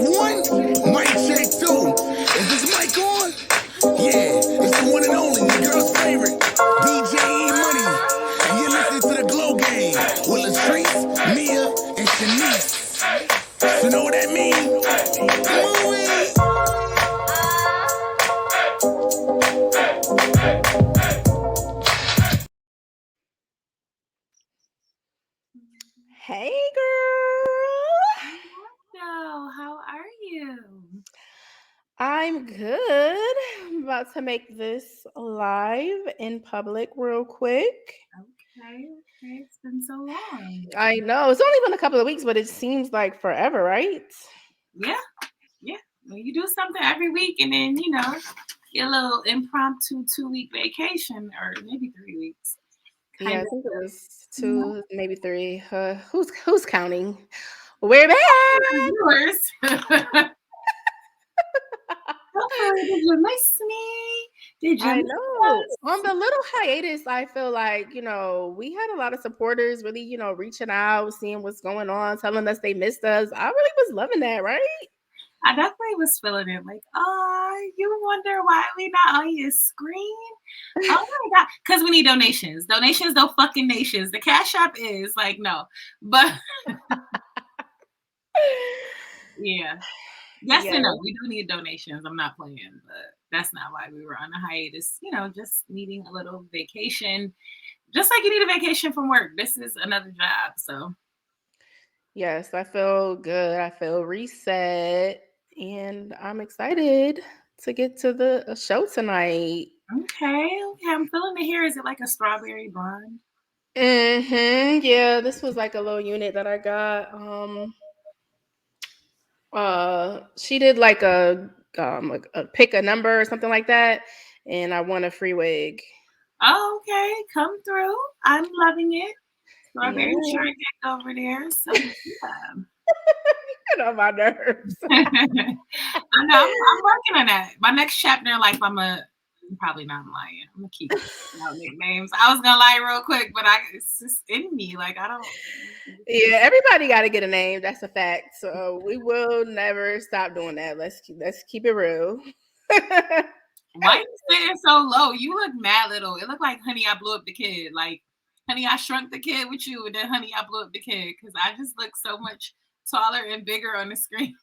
one, mic check two. Is this mic on? Yeah, it's the one and only, your girl's favorite, DJ E Money. And you're listening to the Glow Game with Latrice, Mia, and Shanice. You know what that means? Hey, girl. Hello, how are you? I'm good. I'm about to make this live in public real quick. Okay, it's been so long. I know it's only been a couple of weeks, but it seems like forever, right? Yeah. Well, you do something every week and then, get a little impromptu 2-week vacation or maybe 3 weeks. Yeah, I think it was 2, maybe 3. Who's counting? We're back. Yours. Did you miss me? Did you I miss know. us? On the little hiatus, I feel like, we had a lot of supporters really, reaching out, seeing what's going on, telling us they missed us. I really was loving that, right? I definitely was feeling it. Like, oh, you wonder why we not on your screen? Oh my God. Because we need donations. Donations, no fucking nations. The Cash App is like, no. But yeah. Yes and no. We do need donations. I'm not playing, but that's not why we were on a hiatus. Just needing a little vacation. Just like you need a vacation from work. This is another job. So Yes, I feel good. I feel reset. And I'm excited to get to the show tonight. okay. I'm feeling it here. Is it like a strawberry blonde? Yeah, this was like a little unit that I got. She did like a pick a number or something like that, and I won a free wig. Oh, okay. Come through. I'm loving it. Strawberry Yeah. shortcake over there. So yeah. Get on my nerves. I know. I'm working on that. My next chapter in life, I'm probably not lying. I'm gonna keep out nicknames. I was gonna lie real quick, but it's just in me. Like I don't. Yeah, everybody got to get a name. That's a fact. So we will never stop doing that. Let's keep it real. Why you sitting so low? You look mad little. It looked like Honey, I Blew Up the Kid. Like Honey, I Shrunk the Kid with you, and then Honey, I Blew Up the Kid. Because I just look so much taller and bigger on the screen.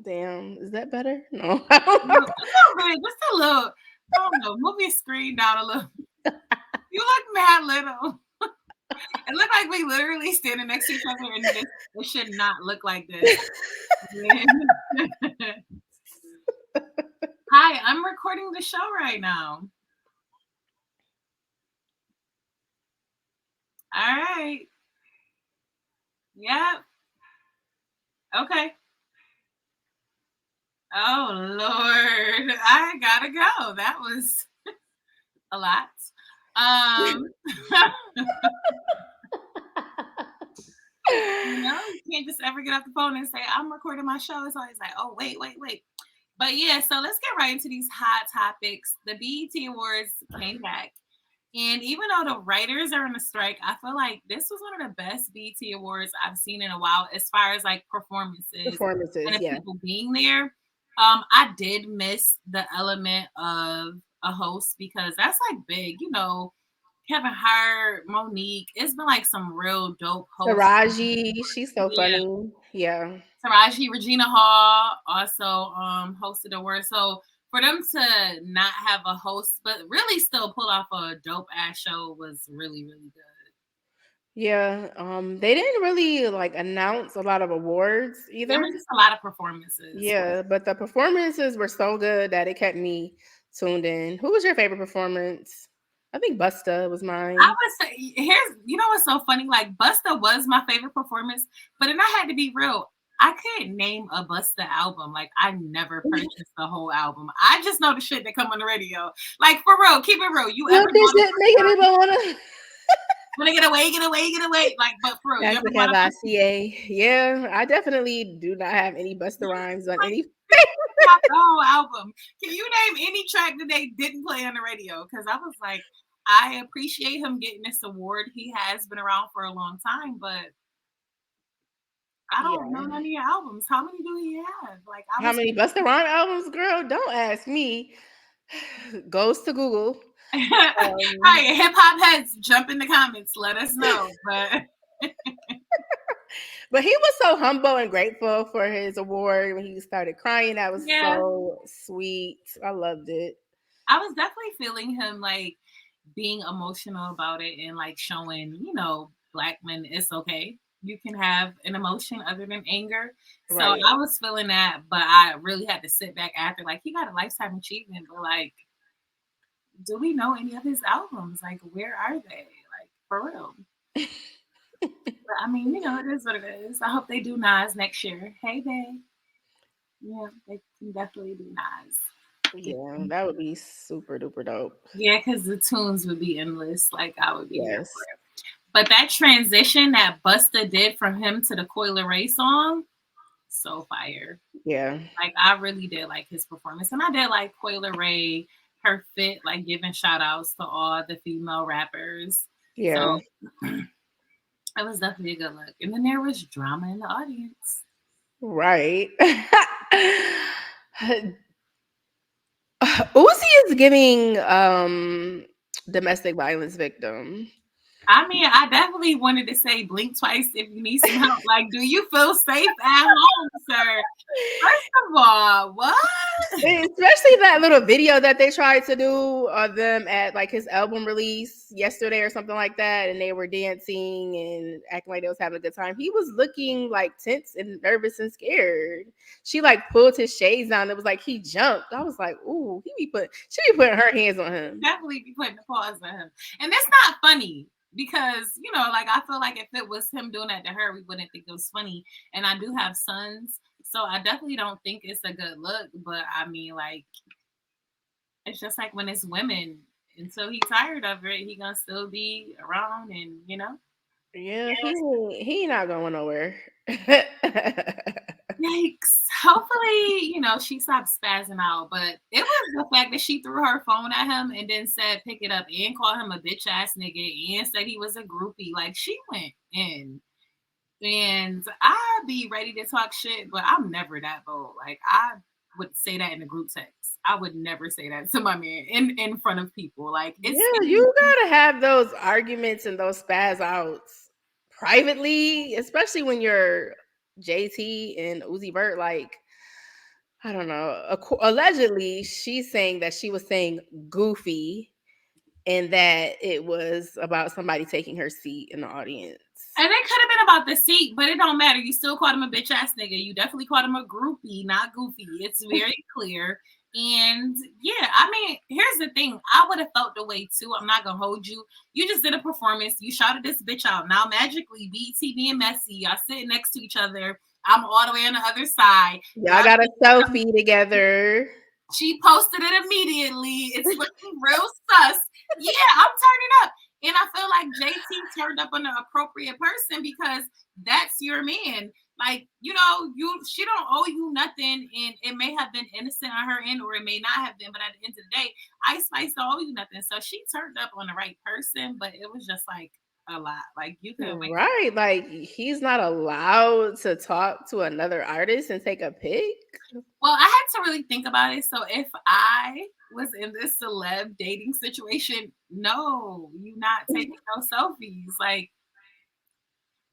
Damn, is that better? No. A little bit, just a little. I don't know. Move your screen down a little. You look mad little. It looked like we literally standing next to each other, and it should not look like this. Hi, I'm recording the show right now. All right. Yep. Okay. Oh Lord, I gotta go. That was a lot. You can't just ever get off the phone and say, I'm recording my show. It's always like, oh, wait. But yeah, so let's get right into these hot topics. The BET Awards came back. And even though the writers are on a strike, I feel like this was one of the best BET Awards I've seen in a while as far as like performances and the people being there. I did miss the element of a host because that's like big, Kevin Hart, Monique. It's been like some real dope hosts. Taraji, she's so funny. Yeah. Taraji, Regina Hall also hosted a word. So for them to not have a host, but really still pull off a dope ass show was really, really good. Yeah. They didn't really like announce a lot of awards either. There was just a lot of performances. Yeah, but the performances were so good that it kept me tuned in. Who was your favorite performance? I think Busta was mine. I would say what's so funny? Like Busta was my favorite performance, but then I had to be real. I couldn't name a Busta album. Like I never purchased the whole album. I just know the shit that come on the radio. Like for real, keep it real. You ever making people wanna get away? Like, but for real, that's the Cavassier. Yeah, I definitely do not have any Busta rhymes on any. The whole album. Can you name any track that they didn't play on the radio? Because I was like, I appreciate him getting this award. He has been around for a long time, but I don't know Yeah. none of your albums. How many do he have? Like I How was many Busta Rhymes albums, girl? Don't ask me. Goes to Google. Um, Right, hip hop heads jump in the comments, let us know. But but he was so humble and grateful for his award when he started crying. That was yeah, so sweet. I loved it. I was definitely feeling him like being emotional about it and like showing, black men it's okay. You can have an emotion other than anger. So Right. I was feeling that, but I really had to sit back after, like, he got a lifetime achievement, but like, do we know any of his albums? Like, where are they? Like, for real. But I mean, it is what it is. I hope they do Nas next year. Hey, babe. Yeah, they can definitely do Nas. Yeah, that would be super duper dope. Yeah, because the tunes would be endless. Like, I would be here for Yes. it. But that transition that Busta did from him to the Coil Ray song, so fire. Yeah. Like, I really did like his performance. And I did like Coil Ray, her fit, like giving shout outs to all the female rappers. Yeah. So it was definitely a good look. And then there was drama in the audience. Right. Uzi is giving domestic violence victim. I mean, I definitely wanted to say blink twice if you need some help. Like, do you feel safe at home, sir? First of all, what? Especially that little video that they tried to do of them at like his album release yesterday or something like that, and they were dancing and acting like they was having a good time. He was looking like tense and nervous and scared. She like pulled his shades down. It was like he jumped. I was like, ooh, she be putting her hands on him. Definitely be putting the paws on him. And that's not funny because, like I feel like if it was him doing that to her, we wouldn't think it was funny. And I do have sons, so I definitely don't think it's a good look. But I mean, like, it's just like when it's women, until he tired of it, he gonna still be around and Yeah, Yeah. he not going nowhere. Yikes. Hopefully, she stopped spazzing out. But it was the fact that she threw her phone at him and then said, pick it up and called him a bitch ass nigga and said he was a groupie. Like, she went in. And I'd be ready to talk shit, but I'm never that bold. Like, I would say that in a group text. I would never say that to my man in front of people. Like, it's Yeah, you gotta have those arguments and those spaz outs privately, especially when you're JT and Uzi Vert. Like, I don't know. Allegedly, she's saying that she was saying goofy and that it was about somebody taking her seat in the audience. And it could have been about the seat, but it don't matter. You still called him a bitch ass nigga. You definitely called him a groupie, not goofy. It's very clear. And yeah, I mean, here's the thing. I would have felt the way too. I'm not gonna hold you. You just did a performance. You shouted this bitch out. Now magically, BT being messy, y'all sitting next to each other. I'm all the way on the other side. Y'all got a selfie together. She posted it immediately. It's looking real sus. Yeah, I'm turning up. And I feel like JT turned up on the appropriate person because that's your man. Like, she don't owe you nothing, and it may have been innocent on her end, or it may not have been. But at the end of the day, Ice Spice don't owe you nothing. So she turned up on the right person, but it was just like a lot. Like, you could wait. Right. Like, he's not allowed to talk to another artist and take a pic. Well, I had to really think about it. So if I was in this celeb dating situation, no, you not taking no selfies. Like,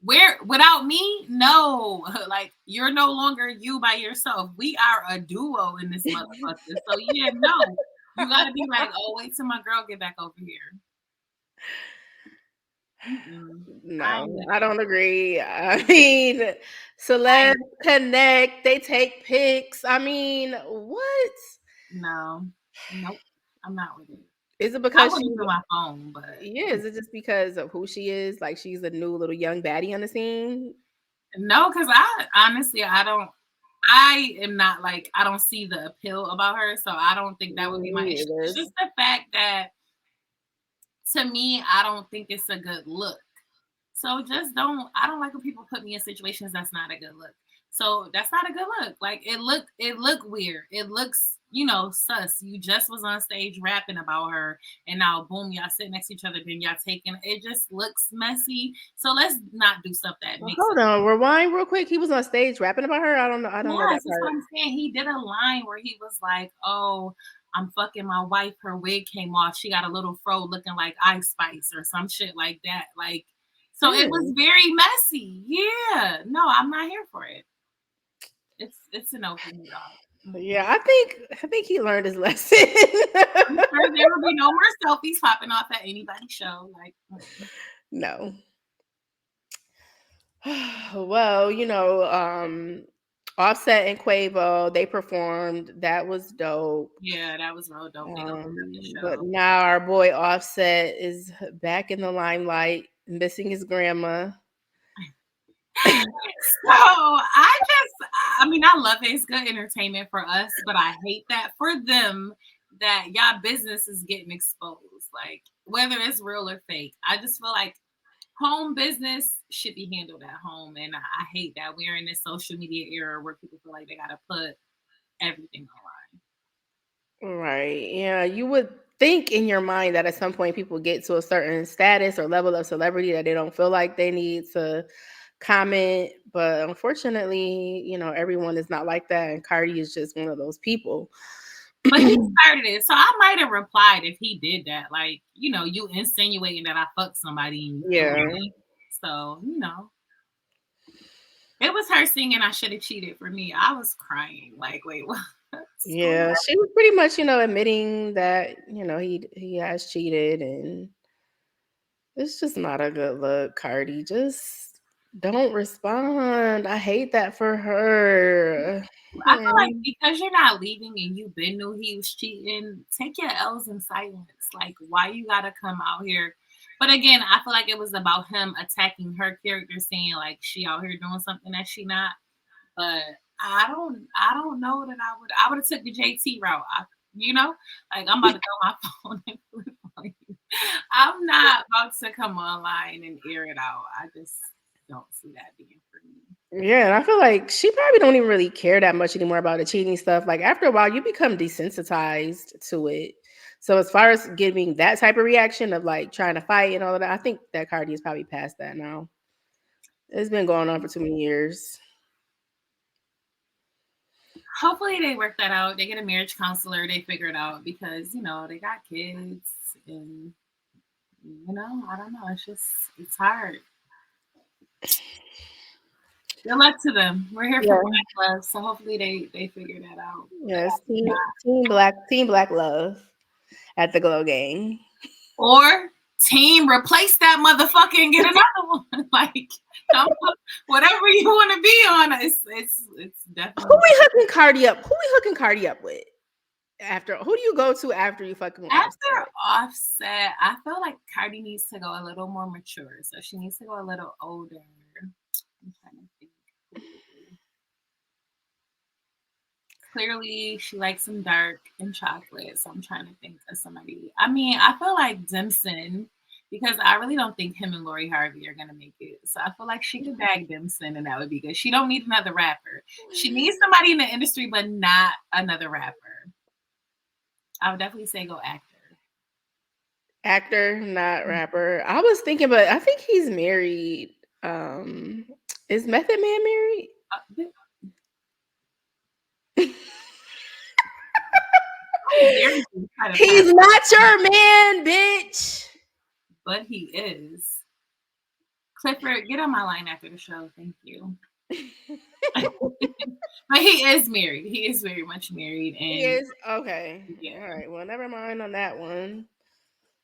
where without me, no. Like, you're no longer you by yourself. We are a duo in this motherfucker. So yeah, no. You gotta be like, oh, wait till my girl get back over here. No, I don't agree. I mean, celebs connect, they take pics. I mean, what? No, nope. I'm not with it. Is it I because wouldn't she use my phone, but yeah, is it just because of who she is? Like she's a new little young baddie on the scene? no, because I honestly I am not like, I don't see the appeal about her, so I don't think that would be my issue. It's just the fact that to me, I don't think it's a good look. So I don't like when people put me in situations that's not a good look. So that's not a good look. Like, it look weird. It looks sus. You just was on stage rapping about her, and now boom, y'all sit next to each other, then y'all taking it. Just looks messy. So let's not do stuff that Well, makes hold on, rewind real quick. He was on stage rapping about her. I don't know. I don't know Yes, that that's what part. I'm saying. He did a line where he was like, "Oh, I'm fucking my wife. Her wig came off. She got a little fro looking like Ice Spice or some shit like that." Like, so it was very messy. Yeah, no, I'm not here for it. It's an no for me, dog. Yeah, I think he learned his lesson. I'm sure there will be no more selfies popping off at anybody's show. Like, No. Well, Offset and Quavo, they performed. That was dope. yeah, that was real dope. They opened up the But show. now our boy Offset is back in the limelight, missing his grandma. So I mean, I love it. It's good entertainment for us, but I hate that for them that y'all business is getting exposed. Like, whether it's real or fake, I just feel like home business should be handled at home. And I hate that we're in this social media era where people feel like they got to put everything online. Right. Yeah. You would think in your mind that at some point people get to a certain status or level of celebrity that they don't feel like they need to comment. But unfortunately, everyone is not like that. And Cardi is just one of those people. But he started it. So I might have replied if he did that. Like, you insinuating that I fucked somebody and you feel Yeah. like, so, it was her singing I should have cheated for me. I was crying. Like, wait, what? Yeah. She was pretty much, admitting that, he has cheated, and it's just not a good look, Cardi. Just don't respond. I hate that for her. I feel like because you're not leaving and you been knew he was cheating, take your L's in silence. Like, why you gotta come out here? But again, I feel like it was about him attacking her character, saying like she out here doing something that she not. But I don't know that I would have took the JT route. Like I'm about to throw my phone and flip on you. I'm not about to come online and air it out. I just don't see that being for me. Yeah, and I feel like she probably don't even really care that much anymore about the cheating stuff. Like after a while, you become desensitized to it. So as far as giving that type of reaction of like trying to fight and all of that, I think that Cardi is probably past that now. It's been going on for too many years. Hopefully they work that out. They get a marriage counselor, they figure it out because they got kids and I don't know. It's hard. Good luck to them. We're here for Black love, so hopefully they figure that out. Yes, team black love at the Glow Gang. Or team replace that motherfucker and get another one. Like whatever you want to be on, it's definitely. Who we hooking Cardi up? Who we hooking Cardi up with? Who do you go to after you fucking Offset? I feel like Cardi needs to go a little more mature, so she needs to go a little older. I'm trying to think. Clearly, she likes some dark and chocolate, so I'm trying to think of somebody. I mean, I feel like Dimson, because I really don't think him and Lori Harvey are gonna make it. So I feel like she could bag Dimson, and that would be good. She don't need another rapper. She needs somebody in the industry, but not another rapper. I would definitely say go actor. Actor, not rapper. I was thinking, but I think he's married. Is Method Man married? He's not your man, bitch. But he is. Clifford, get on my line after the show. Thank you. But he is married. He is very much married. And he is? Okay. Yeah. All right. Well, never mind on that one.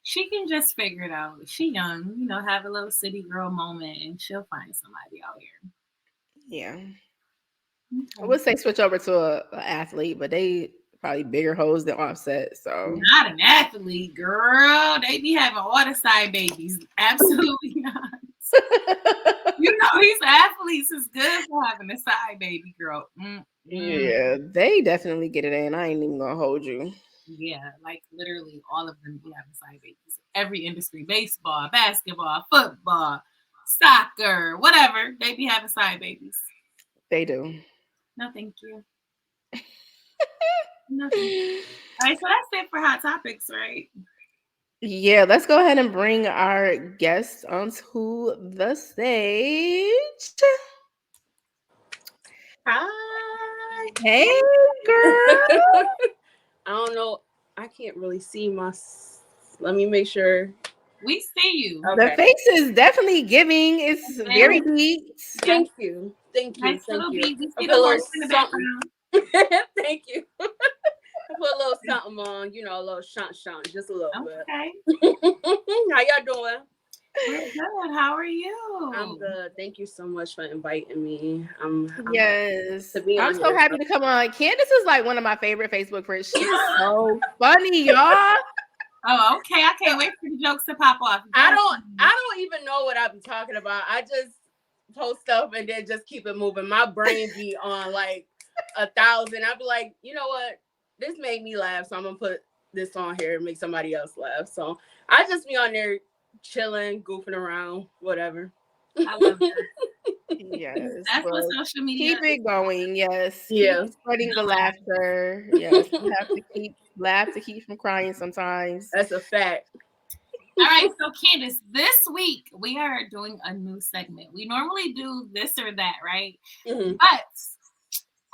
She can just figure it out. She young, have a little city girl moment and she'll find somebody out here. Yeah. Okay. I would say switch over to an athlete, but they probably bigger hoes than Offset. So not an athlete, girl. They be having all the side babies. Absolutely not. These athletes is good for having a side baby, girl. Yeah, they definitely get it in. I ain't even gonna hold you. Yeah, like literally all of them be having side babies. Every industry, baseball, basketball, football, soccer, whatever, they be having side babies. They do. No, thank you. Nothing. All right, so that's it for hot topics, right? Yeah, let's go ahead and bring our guests onto the stage. Hi. Hey, girl. I don't know. I can't really see my. Let me make sure. We see you. Okay. The face is definitely giving. It's very deep. Thank you. Thank you. Nice Thank little you. beat. We I see put a the little horse in the something. background. Thank you. I put a little something on, you know, a little shunt, just a little Okay. bit. How y'all doing? We're good. How are you? I'm good. Thank you so much for inviting me. I'm Yes. to be I'm on so here. happy to come on. Candice is like one of my favorite Facebook friends. She's so funny, y'all. Oh, okay. I can't wait for the jokes to pop off. I don't even know what I be talking about. I just post stuff and then just keep it moving. My brain be on like 1,000. I'd be like, you know what? This made me laugh, so I'm gonna put this on here and make somebody else laugh. So I just be on there chilling, goofing around, whatever. I love that. Yes. That's what social media Keep it going. Yes. Yeah. Keep spreading the laughter. Yes. You have to laugh to keep from crying sometimes. That's a fact. All right, so Candice, this week we are doing a new segment. We normally do this or that, right? Mm-hmm. But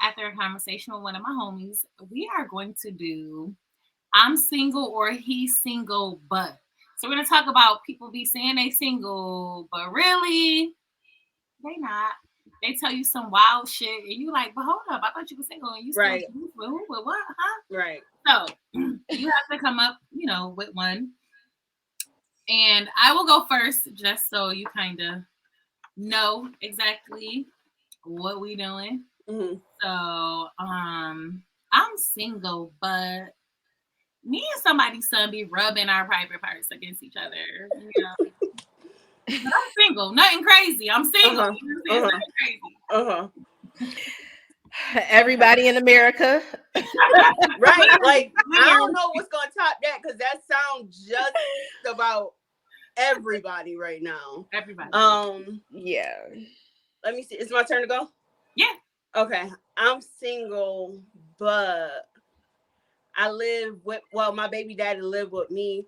after a conversation with one of my homies, we are going to do I'm single or he's single, but. So we're going to talk about people be saying they single, but really, they not. They tell you some wild shit, and you like, but hold up, I thought you were single, and you still Right. with who, with what, huh? Right. So you have to come up, with one. And I will go first, just so you kind of know exactly what we doing. Mm-hmm. So, I'm single, but me and somebody's son be rubbing our private parts against each other. But I'm single, nothing crazy. I'm single. Uh-huh. Nothing crazy. Uh-huh. Everybody in America. Right. Like, I don't know what's gonna top that because that sounds just about everybody right now. Everybody. Yeah. Let me see. It's my turn to go? Yeah. Okay. I'm single, but I live with my baby daddy lived with me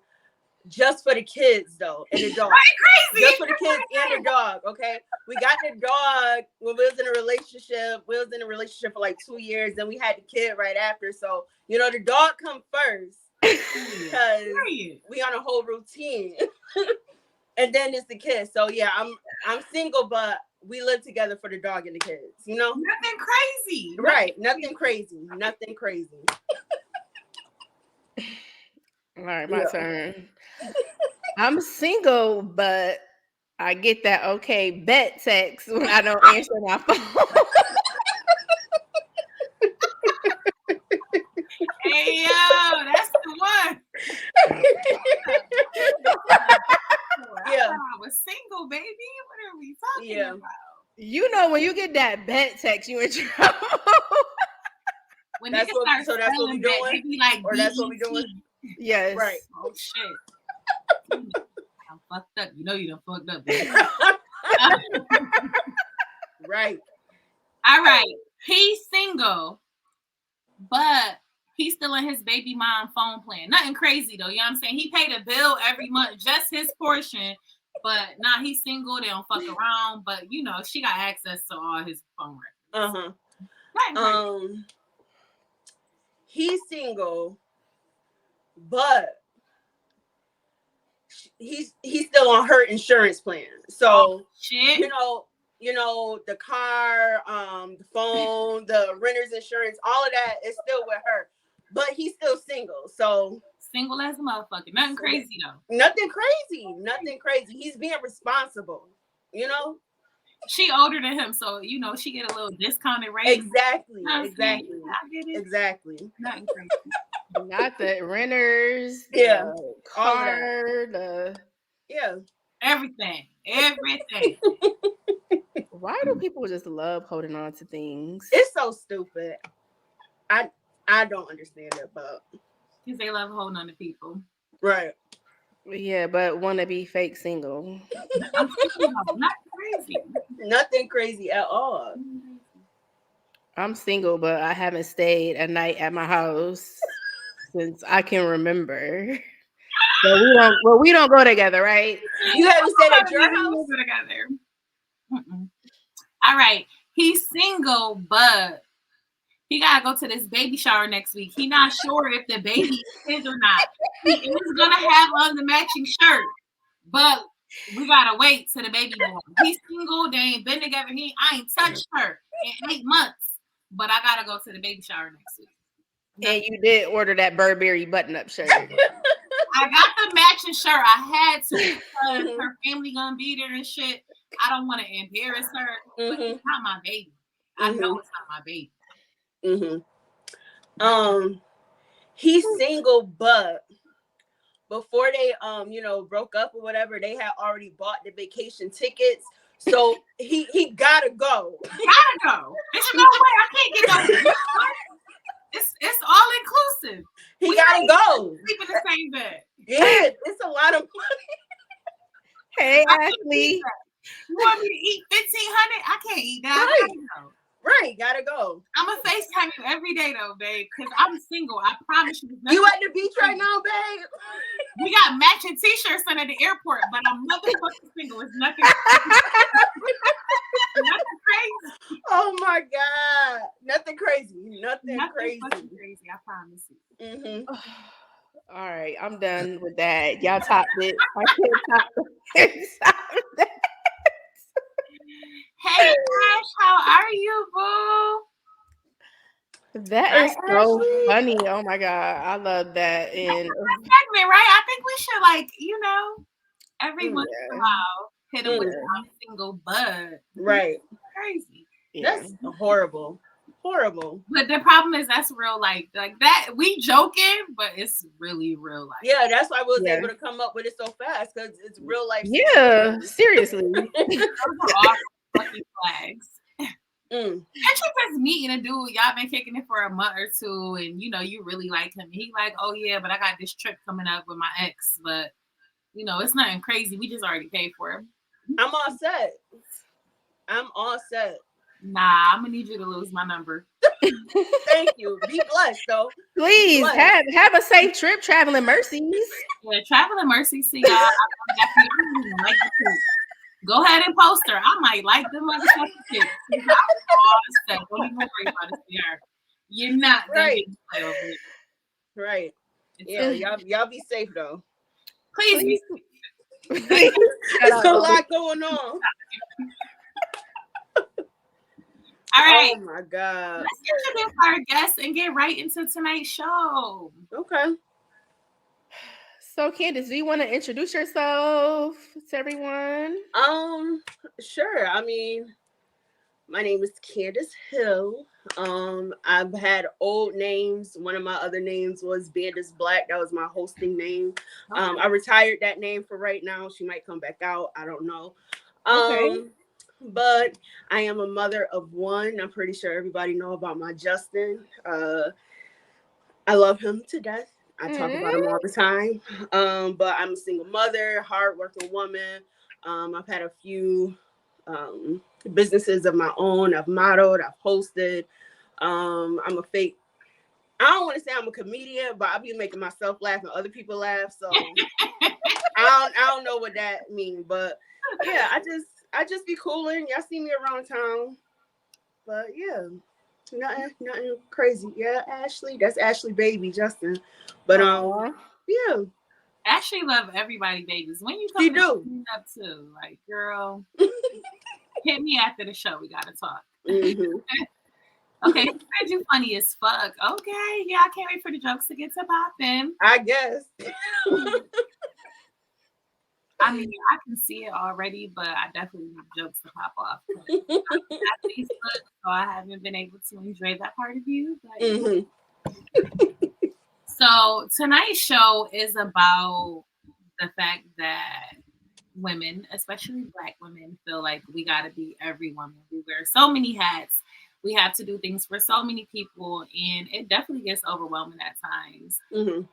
just for the kids though, and the dog. Crazy. Just for the kids and the dog, okay? We got the dog when we was in a relationship. We was in a relationship for like 2 years, then we had the kid right after. So, the dog come first because we on a whole routine. And then it's the kids. So yeah, I'm single, but we live together for the dog and the kids, Nothing crazy. Right. Nothing crazy. Nothing crazy. All right, my turn. I'm single, but I get that okay bet text when I don't answer my phone. Hey yo, that's the one. Yeah. I was single, baby. What are we talking about? When you get that bet text, you in trouble. When that's what we doing? They be like, or that's what we doing? Yes. Right. Oh shit. I'm fucked up. You done fucked up, baby. Right. All right. He's single, but he's still in his baby mom phone plan. Nothing crazy though. You know what I'm saying? He paid a bill every month, just his portion. But he's single. They don't fuck around. But she got access to all his phone records. He's single, but he's still on her insurance plan. So shit. The car, the phone, the renter's insurance, all of that is still with her. But he's still single. So single as a motherfucker. Nothing crazy though. Nothing crazy. He's being responsible. She older than him, so she get a little discounted rate. Exactly. I get it. Exactly. Nothing crazy. Not the renters, yeah, the car, everything. Why do people just love holding on to things? It's so stupid. I don't understand it, but because they love holding on to people, right? Yeah, but want to be fake single. Not crazy. Nothing crazy at all. I'm single, but I haven't stayed a night at my house since I can remember. But we don't go together, right? You haven't stayed at your house? Together. All right. He's single, but he gotta go to this baby shower next week. He not sure if the baby is his or not. He is gonna have on the matching shirt, but we gotta wait till the baby born. He's single. They ain't been together. I ain't touched her in 8 months, but I gotta go to the baby shower next week. And you did order that Burberry button-up shirt. I got the matching shirt. I had to because her family gonna be there and shit. I don't want to embarrass her, but it's not my baby. I know it's not my baby. He's single, but before they broke up or whatever, they had already bought the vacation tickets. So he gotta go. Gotta go. There's no way I can't get no. It's all inclusive. He gotta go. Sleep in the same bed. Yeah, it's a lot of money. Hey, Ashley. You want me to eat 1,500? I can't eat that. Right, gotta go. I'm gonna FaceTime you every day though, babe, because I'm single. I promise you. You at the beach right now, babe? We got matching t-shirts at the airport, but I'm motherfucking single. It's nothing. Nothing crazy. Oh my God. Nothing crazy. Nothing crazy. Crazy, I promise you. All right, I'm done with that. Y'all topped it. I can't top that. Hey, Ash, how are you, boo? That is so funny. Oh my God. I love that. And segment, right? I think we should every once in a while hit him with a single bud. Right. Crazy. yeah. That's horrible. Horrible. But the problem is that's real life. Like that, we joking, but it's really real life. Yeah, that's why I was able to come up with it so fast, because it's real life. Yeah, seriously. Those are all fucking flags. And you just meeting a dude, y'all been kicking it for a month or two, and you really like him. He like, oh yeah, but I got this trip coming up with my ex, but it's nothing crazy. We just already paid for him. I'm all set. Nah, I'm gonna need you to lose my number. Thank you. Be blessed, though. Please have a safe trip, traveling mercies. Yeah, traveling mercy. See y'all. I don't even like the trip. Go ahead and post her. I might like them motherfucking shit. Don't even worry about it. You're not right. Play over it. Right. Yeah, y'all be safe though. Please. There's a lot going on. All right. Oh my God. Let's introduce our guests and get right into tonight's show. Okay. So, Candice, do you want to introduce yourself to everyone? Sure. I mean, my name is Candice Hill. I've had old names. One of my other names was Bandis Black. That was my hosting name. I retired that name for right now. She might come back out. I don't know. Okay. But I am a mother of one. I'm pretty sure everybody know about my Justin. I love him to death. I talk about him all the time. But I'm a single mother, hardworking woman. I've had a few businesses of my own. I've modeled, I've hosted. I'm a fake. I don't want to say I'm a comedian, but I'll be making myself laugh and other people laugh. So I don't know what that means, but yeah, I just be cooling. Y'all see me around town, but yeah, nothing crazy. Yeah, Ashley, that's Ashley baby Justin, but yeah. Ashley love everybody babies. When you come up too, like girl, hit me after the show. We gotta talk. Okay, you funny as fuck. Okay, yeah, I can't wait for the jokes to get to popping. I guess. I mean, I can see it already, but I definitely need jokes to pop off. So I haven't been able to enjoy that part of you. But So tonight's show is about the fact that women, especially Black women, feel like we gotta be every woman. We wear so many hats. We have to do things for so many people, and it definitely gets overwhelming at times. And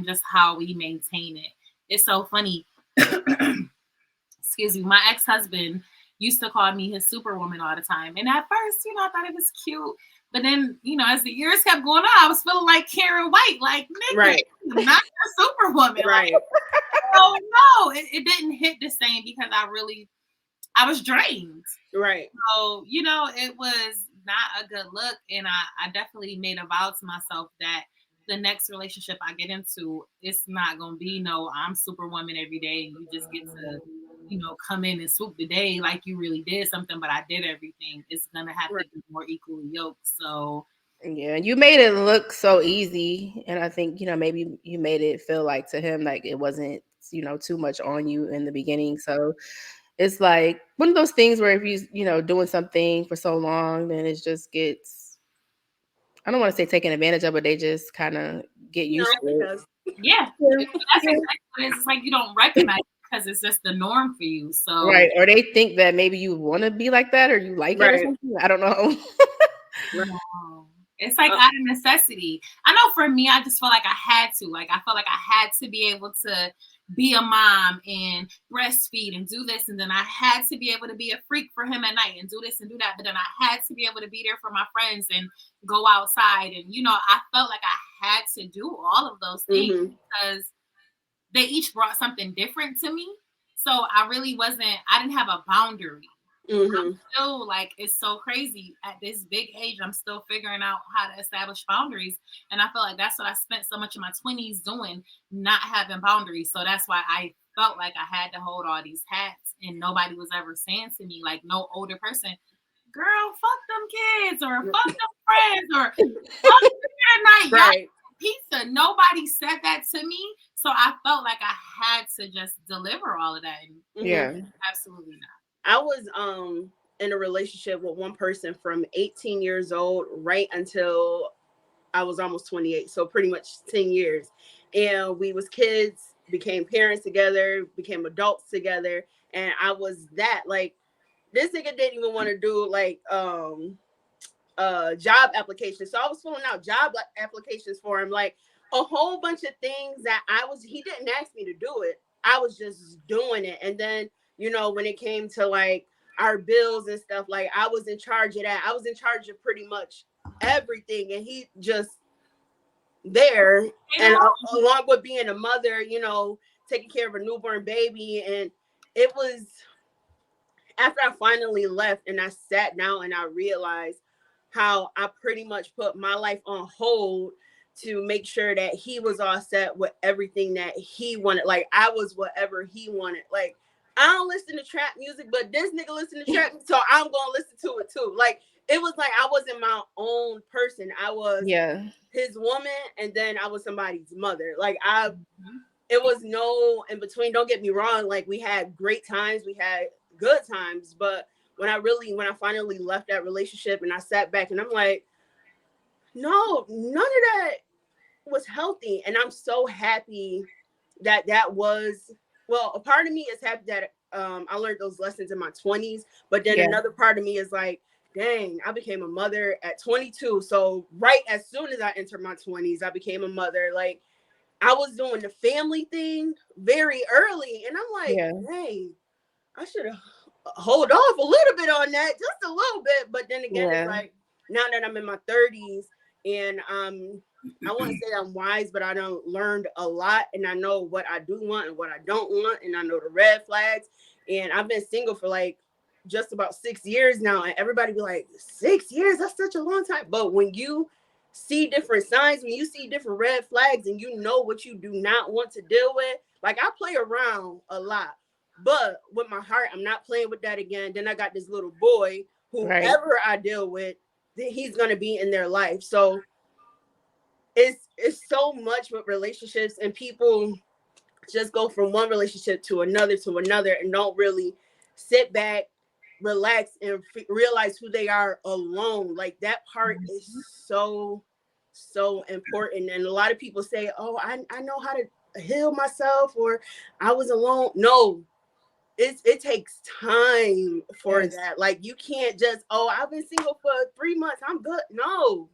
just how we maintain it. It's so funny. Excuse me. My ex-husband, used to call me his superwoman all the time. And at first, I thought it was cute. But then, as the years kept going on, I was feeling like Karen White, like, nigga, Right. I'm not a superwoman. Right. Like, oh no, it didn't hit the same because I was drained. Right. So, it was not a good look. And I definitely made a vow to myself that the next relationship I get into, it's not going to be no, I'm superwoman every day. And you just get to, come in and swoop the day like you really did something, but I did everything. It's going to have to be more equally yoked. So, yeah, you made it look so easy. And I think, maybe you made it feel like to him, like it wasn't, too much on you in the beginning. So it's like one of those things where if doing something for so long, then it just gets, I don't want to say taken advantage of, but they just kind of get used to it. Yeah. That's exactly what it is. It's like you don't recognize it because it's just the norm for you. So Right. Or they think that maybe you want to be like that or you like it or something. I don't know. No. It's like out of necessity. I know for me, I just felt like I had to. Like I felt like I had to be able to be a mom and breastfeed and do this. And then I had to be able to be a freak for him at night and do this and do that. But then I had to be able to be there for my friends and go outside. And, I felt like I had to do all of those things because they each brought something different to me. So I didn't have a boundary. I'm still like, it's so crazy at this big age. I'm still figuring out how to establish boundaries. And I feel like that's what I spent so much of my 20s doing, not having boundaries. So that's why I felt like I had to hold all these hats and nobody was ever saying to me, like no older person, girl, fuck them kids or fuck them friends or fuck them night. Right. Pizza. Nobody said that to me. So I felt like I had to just deliver all of that. And yeah. Absolutely not. I was in a relationship with one person from 18 years old right until I was almost 28. So pretty much 10 years. And we was kids, became parents together, became adults together. And I was that. Like, this nigga didn't even want to do like job applications. So I was filling out job applications for him. Like a whole bunch of things that he didn't ask me to do it. I was just doing it. And then, when it came to like our bills and stuff, like I was in charge of that. I was in charge of pretty much everything. And he just there. And along with being a mother, taking care of a newborn baby. And it was after I finally left and I sat down and I realized how I pretty much put my life on hold to make sure that he was all set with everything that he wanted. Like I was whatever he wanted. Like I don't listen to trap music, but this nigga listen to trap, so I'm gonna listen to it too. Like it was like I wasn't my own person. I was his woman, and then I was somebody's mother. Like it was no in between. Don't get me wrong. Like we had great times, we had good times, but when I finally left that relationship and I sat back and I'm like, no, none of that was healthy. And I'm so happy that was, well, a part of me is happy that I learned those lessons in my 20s, but then another part of me is like, dang, I became a mother at 22. So right as soon as I entered my 20s, I became a mother. Like I was doing the family thing very early. And I'm like, dang, I should have hold off a little bit on that, just a little bit. But then again, it's like now that I'm in my 30s and I want to say I'm wise, but I don't learned a lot, and I know what I do want and what I don't want, and I know the red flags. And I've been single for like just about 6 years now, and everybody be like, 6 years? That's such a long time. But when you see different signs, when you see different red flags, and you know what you do not want to deal with, like I play around a lot. But with my heart, I'm not playing with that again. Then I got this little boy, whoever I deal with, he's going to be in their life. So it's so much with relationships, and people just go from one relationship to another and don't really sit back, relax, and realize who they are alone. Like that part is so important. And a lot of people say, oh, I know how to heal myself, or I was alone. No, it takes time for that. Like you can't just, oh, I've been single for 3 months, I'm good. No.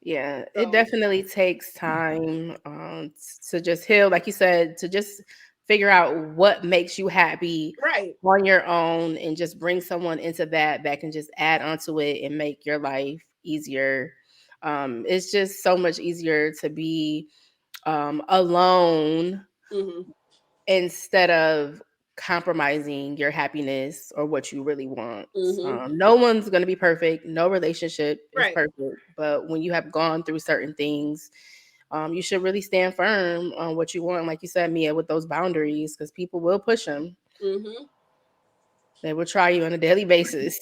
Yeah, it definitely takes time to just heal, like you said, to just figure out what makes you happy Right. on your own and just bring someone into that can just add onto it and make your life easier. It's just so much easier to be alone Mm-hmm. instead of compromising your happiness or what you really want. Mm-hmm. No one's going to be perfect. No relationship is Right. perfect. But when you have gone through certain things, you should really stand firm on what you want. Like you said, Mia, with those boundaries, because people will push them. Mm-hmm. They will try you on a daily basis.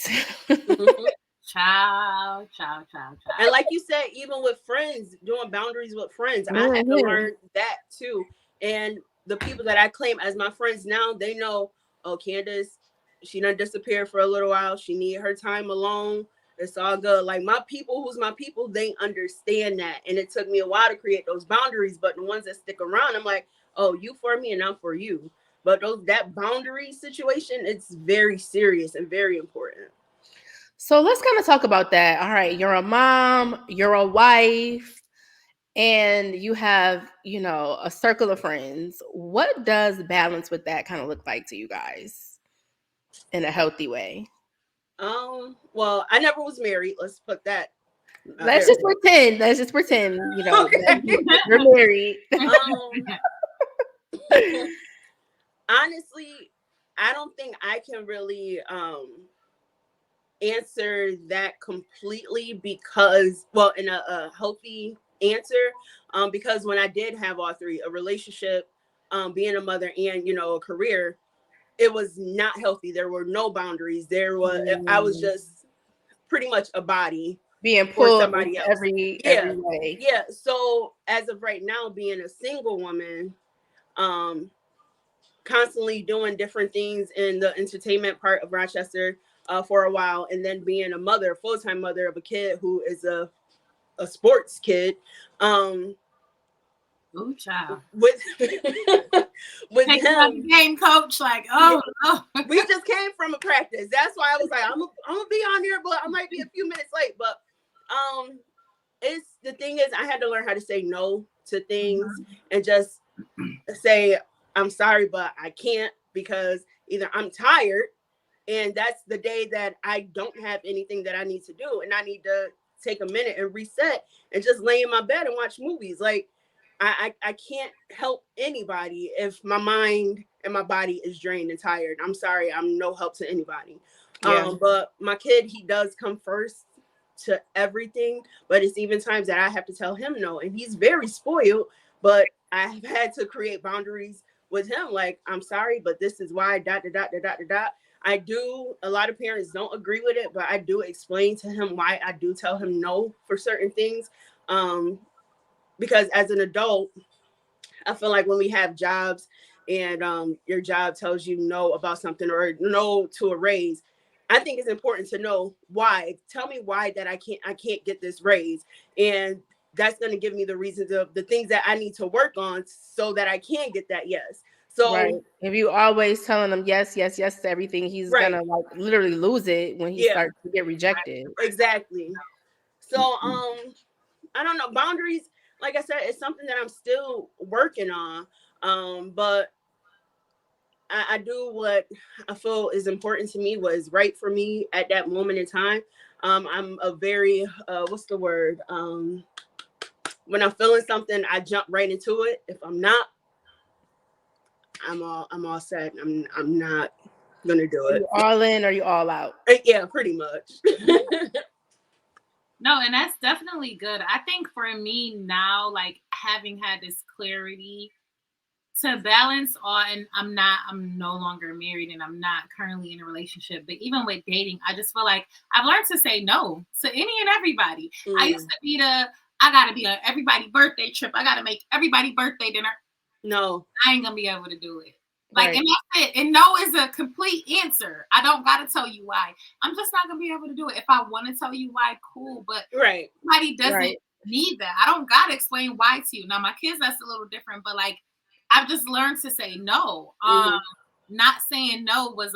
Mm-hmm. Ciao, ciao, ciao, And ciao. like you said, even with friends, doing boundaries with friends, I had to Mhm. learn that too. And the people that I claim as my friends now, they know, oh, Candice, she done disappeared for a little while. She need her time alone. It's all good. Like my people, who's my people, they understand that. And it took me a while to create those boundaries. But the ones that stick around, I'm like, oh, you for me and I'm for you. But that boundary situation, it's very serious and very important. So let's kind of talk about that. All right, you're a mom, you're a wife, and you have, a circle of friends. What does balance with that kind of look like to you guys in a healthy way? Well, I never was married. Let's put that out Let's there. just pretend. Let's just pretend, Okay. you're married. Um, honestly, I don't think I can really answer that completely because, well, in a healthy answer, because when I did have all three, a relationship, being a mother, and a career, it was not healthy. There were no boundaries. I was Mm, just pretty much a body being for pulled into somebody else. every Yeah, way. yeah. So as of right now, being a single woman, um, constantly doing different things in the entertainment part of Rochester for a while, and then being a mother, full-time mother of a kid who is a sports kid. Um, Ooh, child. with with Take another him, game, coach. Like, yeah, oh. we just came from a practice. That's why I was like, I'm gonna be on here, but I might be a few minutes late. But it's the thing is, I had to learn how to say no to things and just say, I'm sorry, but I can't, because either I'm tired and that's the day that I don't have anything that I need to do, and I need to take a minute and reset and just lay in my bed and watch movies. Like I can't help anybody if my mind and my body is drained and tired. I'm sorry, I'm no help to anybody. Yeah. But my kid, he does come first to everything, but it's even times that I have to tell him no, and he's very spoiled, but I've had to create boundaries with him. Like, I'm sorry, but this is why, dot, dot, dot, dot, dot, dot. I do, a lot of parents don't agree with it, but I do explain to him why I do tell him no for certain things. Because as an adult, I feel like when we have jobs and your job tells you no about something or no to a raise, I think it's important to know why. Tell me why that I can't get this raise, and that's going to give me the reasons of the things that I need to work on so that I can get that yes. Right. So If you always telling him yes, yes, yes to everything, he's right, gonna like literally lose it when he yeah, starts to get rejected. exactly. So I don't know, boundaries. Like I said, it's something that I'm still working on. But I do what I feel is important to me, what is right for me at that moment in time. I'm a very what's the word? When I'm feeling something, I jump right into it. If I'm not, I'm all set. I'm not gonna do Are it. you all in or you all out? Yeah, pretty much. No, and that's definitely good. I think for me now, like having had this clarity to balance on, I'm no longer married and I'm not currently in a relationship, but even with dating, I just feel like I've learned to say no to any and everybody. I used to be I gotta be on everybody birthday trip, I gotta make everybody birthday dinner. No. I ain't gonna be able to do it. Like, Right. and that's it. And no is a complete answer. I don't gotta tell you why. I'm just not gonna be able to do it. If I want to tell you why, cool. But Right. somebody doesn't Right. need that. I don't gotta explain why to you. Now, my kids, that's a little different. But like, I've just learned to say no. Mm-hmm. Not saying no was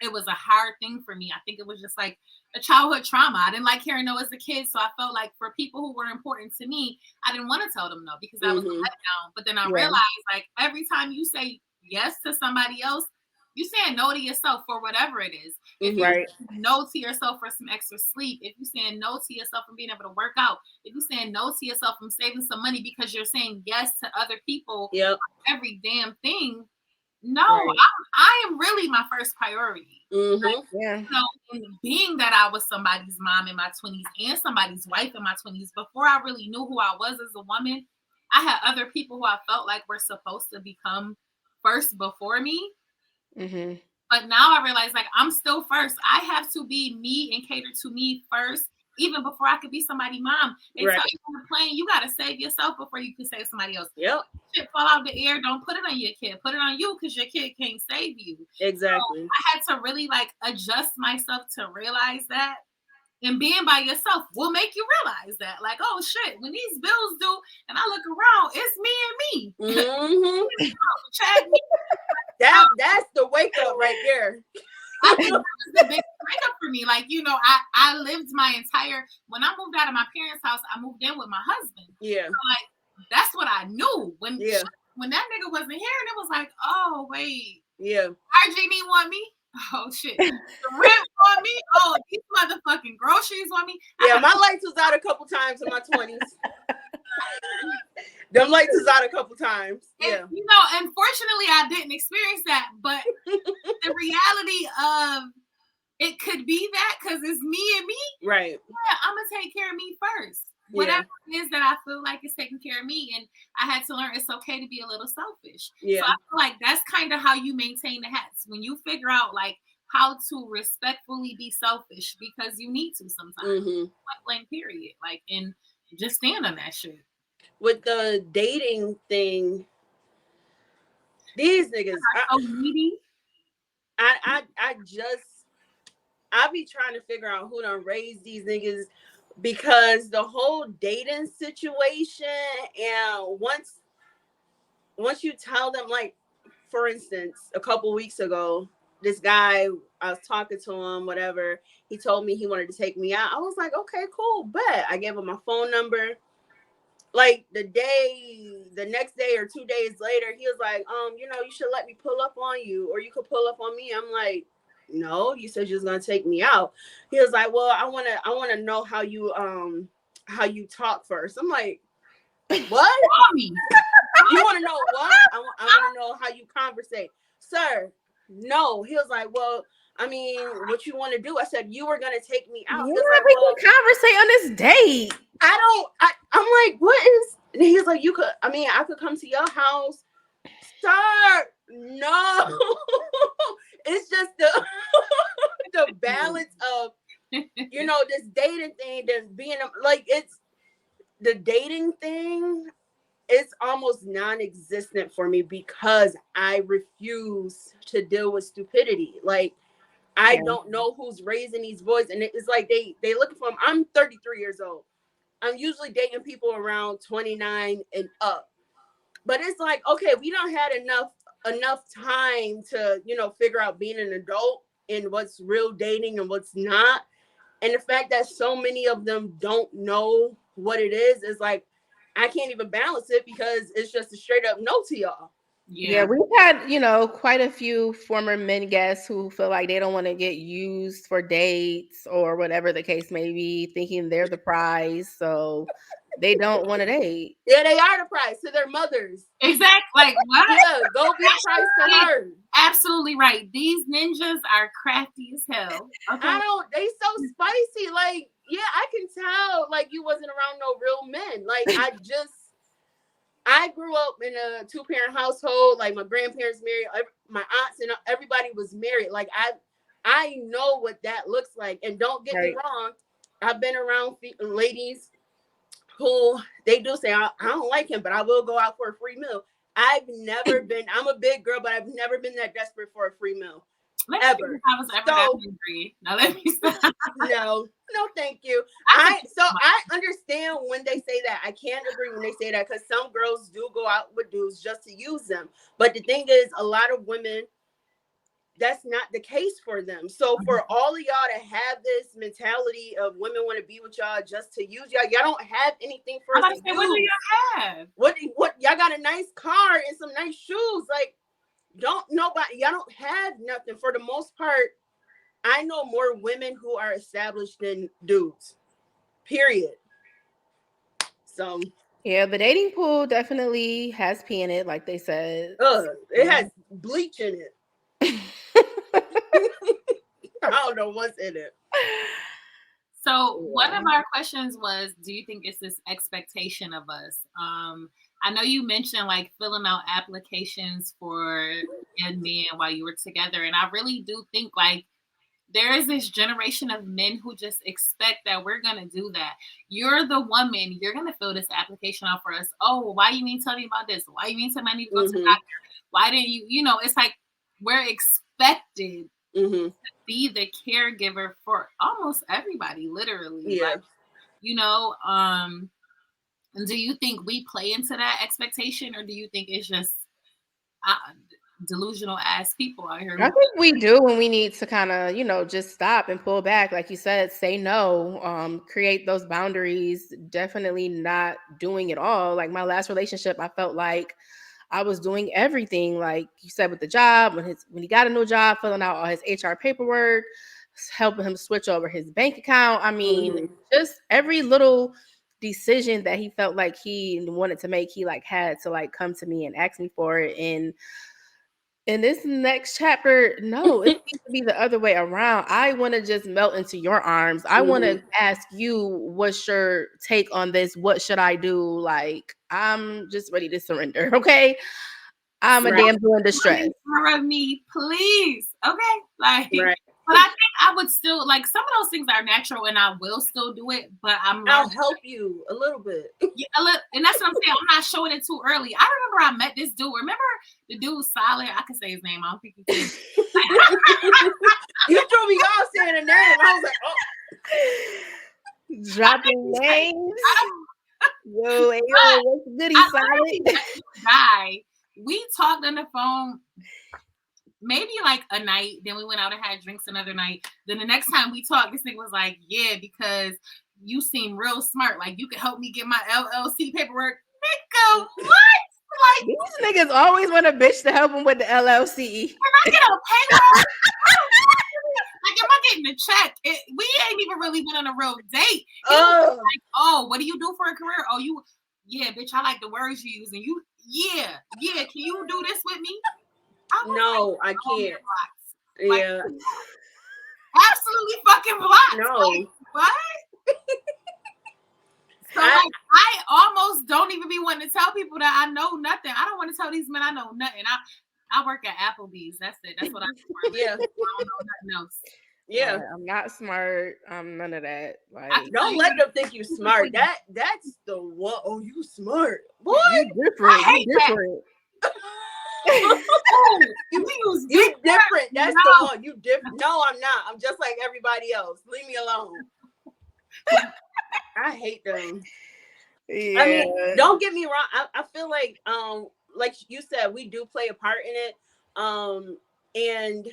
it was a hard thing for me. I think it was just like a childhood trauma. I didn't like hearing no as a kid, so I felt like for people who were important to me, I didn't want to tell them no because that was a Mm-hmm. letdown. But then I Yeah. realized, like, every time you say yes to somebody else, you saying no to yourself for whatever it is. If you Right. no to yourself for some extra sleep, if you're saying no to yourself from being able to work out, if you're saying no to yourself from saving some money because you're saying yes to other people, Yep. every damn thing. No, Right. I am really my first priority. Mm-hmm. Yeah. And being that I was somebody's mom in my 20s and somebody's wife in my 20s, before I really knew who I was as a woman, I had other people who I felt like were supposed to become first before me. Mm-hmm. But now I realize, like, I'm still first. I have to be me and cater to me first, even before I could be somebody's mom. They Right. tell you on the plane, you got to save yourself before you can save somebody else. Yep. Shit fall out the air, don't put it on your kid. Put it on you because your kid can't save you. Exactly. So I had to really like adjust myself to realize that. And being by yourself will make you realize that. Like, oh shit, when these bills due and I look around, it's me and me. Mm-hmm. Chad, That's the wake up right there. I think that was the big breakup for me. Like, you know, I lived my entire, when I moved out of my parents' house, I moved in with my husband. Yeah. So, like, that's what I knew. When Yeah. when that nigga wasn't here, and it was like, oh wait, Yeah. RG want me. Oh shit, the rent want me. Oh, these motherfucking groceries want me. Yeah, my lights was out a couple times in my 20s. Them lights was out a couple times. Yeah. And, you know, unfortunately, I didn't experience that, but the reality of it could be that because it's me and me. Right. Yeah, I'm gonna take care of me first. Whatever it is that I feel like is taking care of me, and I had to learn it's okay to be a little selfish. Yeah. So I feel like that's kind of how you maintain the hats when you figure out like how to respectfully be selfish because you need to sometimes. Mm-hmm. Point blank, period. Like, and just stand on that shit. With the dating thing, these niggas, So needy. I be trying to figure out who done raised these niggas because the whole dating situation, and once you tell them, like, for instance, a couple weeks ago, this guy, I was talking to him, whatever, he told me he wanted to take me out. I was like, okay, cool, bet. I gave him my phone number. Like the next day or 2 days later, he was like, you know, you should let me pull up on you, or you could pull up on me. I'm like, no, you said you was gonna take me out. He was like, well, I wanna know how you talk first. I'm like, what? You want to know what? I want to know how you conversate, sir. No. He was like, well, I mean, what you want to do? I said, you were gonna take me out. Yeah, Like, we can conversate on this date. I'm like, what is? And he was like, I could come to your house, sir. No. It's just the the balance of, you know, this dating thing, that's being like, it's the dating thing. It's almost non-existent for me because I refuse to deal with stupidity. Like, I don't know who's raising these boys, and it's like they look for them. I'm 33 years old. I'm usually dating people around 29 and up. But it's like, okay, we don't had enough time to, you know, figure out being an adult and what's real dating and what's not. And the fact that so many of them don't know what it is like, I can't even balance it because it's just a straight up no to y'all. Yeah, we've had, you know, quite a few former men guests who feel like they don't want to get used for dates or whatever the case may be, thinking they're the prize, so they don't want to date. Yeah, they are the prize to their mothers. Exactly. Like, what? Yeah, go be a prize to her. Absolutely right. These ninjas are crafty as hell. Okay. They so spicy. Like, yeah, I can tell, like, you wasn't around no real men. Like, I grew up in a 2-parent household. Like, my grandparents married, my aunts and everybody was married. Like, I know what that looks like. And don't get me wrong, I've been around ladies who they do say, I don't like him, but I will go out for a free meal. I'm a big girl, but I've never been that desperate for a free meal. Ever. I was ever that hungry. Now let me stop. No, thank you. I understand when they say that. I can't agree when they say that because some girls do go out with dudes just to use them. But the thing is, a lot of women, that's not the case for them. So for all of y'all to have this mentality of women want to be with y'all just to use y'all don't have anything for us to use. What do y'all have? What y'all got a nice car and some nice shoes. Like, Y'all don't have nothing for the most part. I know more women who are established than dudes. Period. So Yeah, the dating pool definitely has pee in it, like they said. it has bleach in it. I don't know what's in it. So one of our questions was, do you think it's this expectation of us? I know you mentioned like filling out applications for young men while you were together. And I really do think like there is this generation of men who just expect that we're going to do that. You're the woman. You're going to fill this application out for us. Oh, why you mean tell me about this? Why you mean tell me I need to go to the doctor? Why didn't you, it's like we're expected to be the caregiver for almost everybody, literally. Yeah. Like, do you think we play into that expectation, or do you think it's just delusional ass people out here? I think we do, and we need to kind of, just stop and pull back. Like you said, say no, create those boundaries, definitely not doing it all. Like my last relationship, I felt like I was doing everything, like you said, with the job, when he got a new job, filling out all his HR paperwork, helping him switch over his bank account. I mean, just every little decision that he felt like he wanted to make, he like had to like come to me and ask me for it. And in this next chapter, no, it needs to be the other way around. I want to just melt into your arms. I want to ask you, what's your take on this? What should I do? Like, I'm just ready to surrender. Okay. I'm a damsel in distress. Of me, please. Okay. Like, but I think I would still like some of those things are natural and I will still do it, but I'll help you a little bit. Yeah, and that's what I'm saying. I'm not showing it too early. I remember I met this dude. Remember the dude Solid? I can say his name. I don't think you can. You threw me off saying a name. I was like, oh. Dropping names. Yo, what's goody, Solid? Guy. We talked on the phone maybe like a night. Then we went out and had drinks another night. Then the next time we talked, this thing was like, yeah, because you seem real smart. Like you could help me get my LLC paperwork. Nigga, what? Like these niggas always want a bitch to help them with the LLC. Can I get a payroll? Like, am I getting a check? We ain't even really been on a real date. Like, oh, what do you do for a career? Oh, yeah, bitch, I like the words you use. And you, yeah. Can you do this with me? No, like, I can't. Like, yeah. Absolutely fucking blocked. No. Like, what? So like, I almost don't even be wanting to tell people that I know nothing. I don't want to tell these men I know nothing. I work at Applebee's. That's it. That's what I do. Yeah. I don't know nothing else. Yeah. I'm not smart. I'm none of that. Like, don't let them think you smart. That's the what? Oh, you smart. Boy, you different. You different. You different. That's the one. You different. No, I'm not. I'm just like everybody else. Leave me alone. I hate them. Yeah. I mean, don't get me wrong. I feel like you said, we do play a part in it. And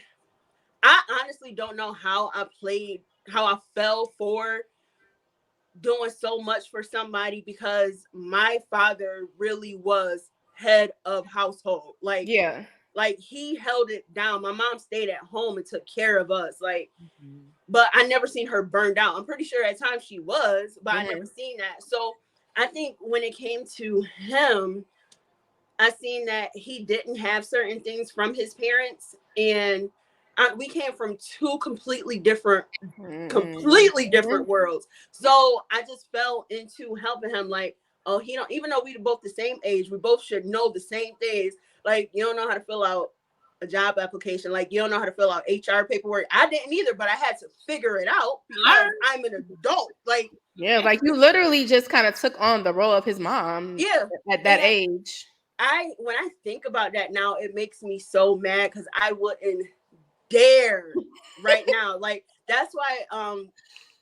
I honestly don't know how I fell for doing so much for somebody, because my father really was head of household. Like, yeah, like he held it down. My mom stayed at home and took care of us. Like, but I never seen her burned out. I'm pretty sure at times she was, but I never seen that. So I think when it came to him, I seen that he didn't have certain things from his parents, and we came from two completely different worlds. So I just fell into helping him. Like, oh, he don't, even though we both the same age, we both should know the same things. Like, you don't know how to fill out a job application. Like, you don't know how to fill out HR paperwork. I didn't either, but I had to figure it out because I'm an adult. Like, yeah, like you literally just kind of took on the role of his mom. Yeah, at that age. When I think about that now, it makes me so mad because I wouldn't dare right now. Like, that's why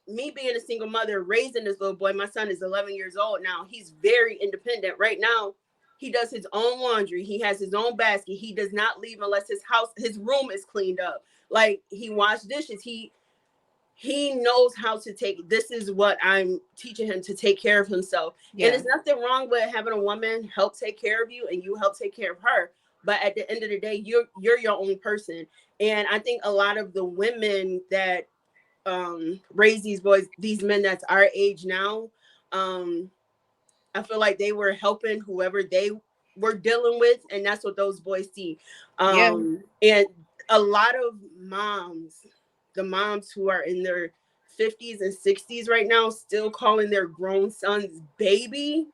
me being a single mother, raising this little boy, my son is 11 years old now. He's very independent right now. He does his own laundry. He has his own basket. He does not leave unless his room is cleaned up. Like, he washed dishes. He knows how to this is what I'm teaching him, to take care of himself. Yeah. And there's nothing wrong with having a woman help take care of you and you help take care of her. but at the end of the day, you're your own person. And I think a lot of the women that raise these boys, these men that's our age now, I feel like they were helping whoever they were dealing with, and that's what those boys see. Yeah. And a lot of moms, the moms who are in their 50s and 60s right now, still calling their grown sons baby.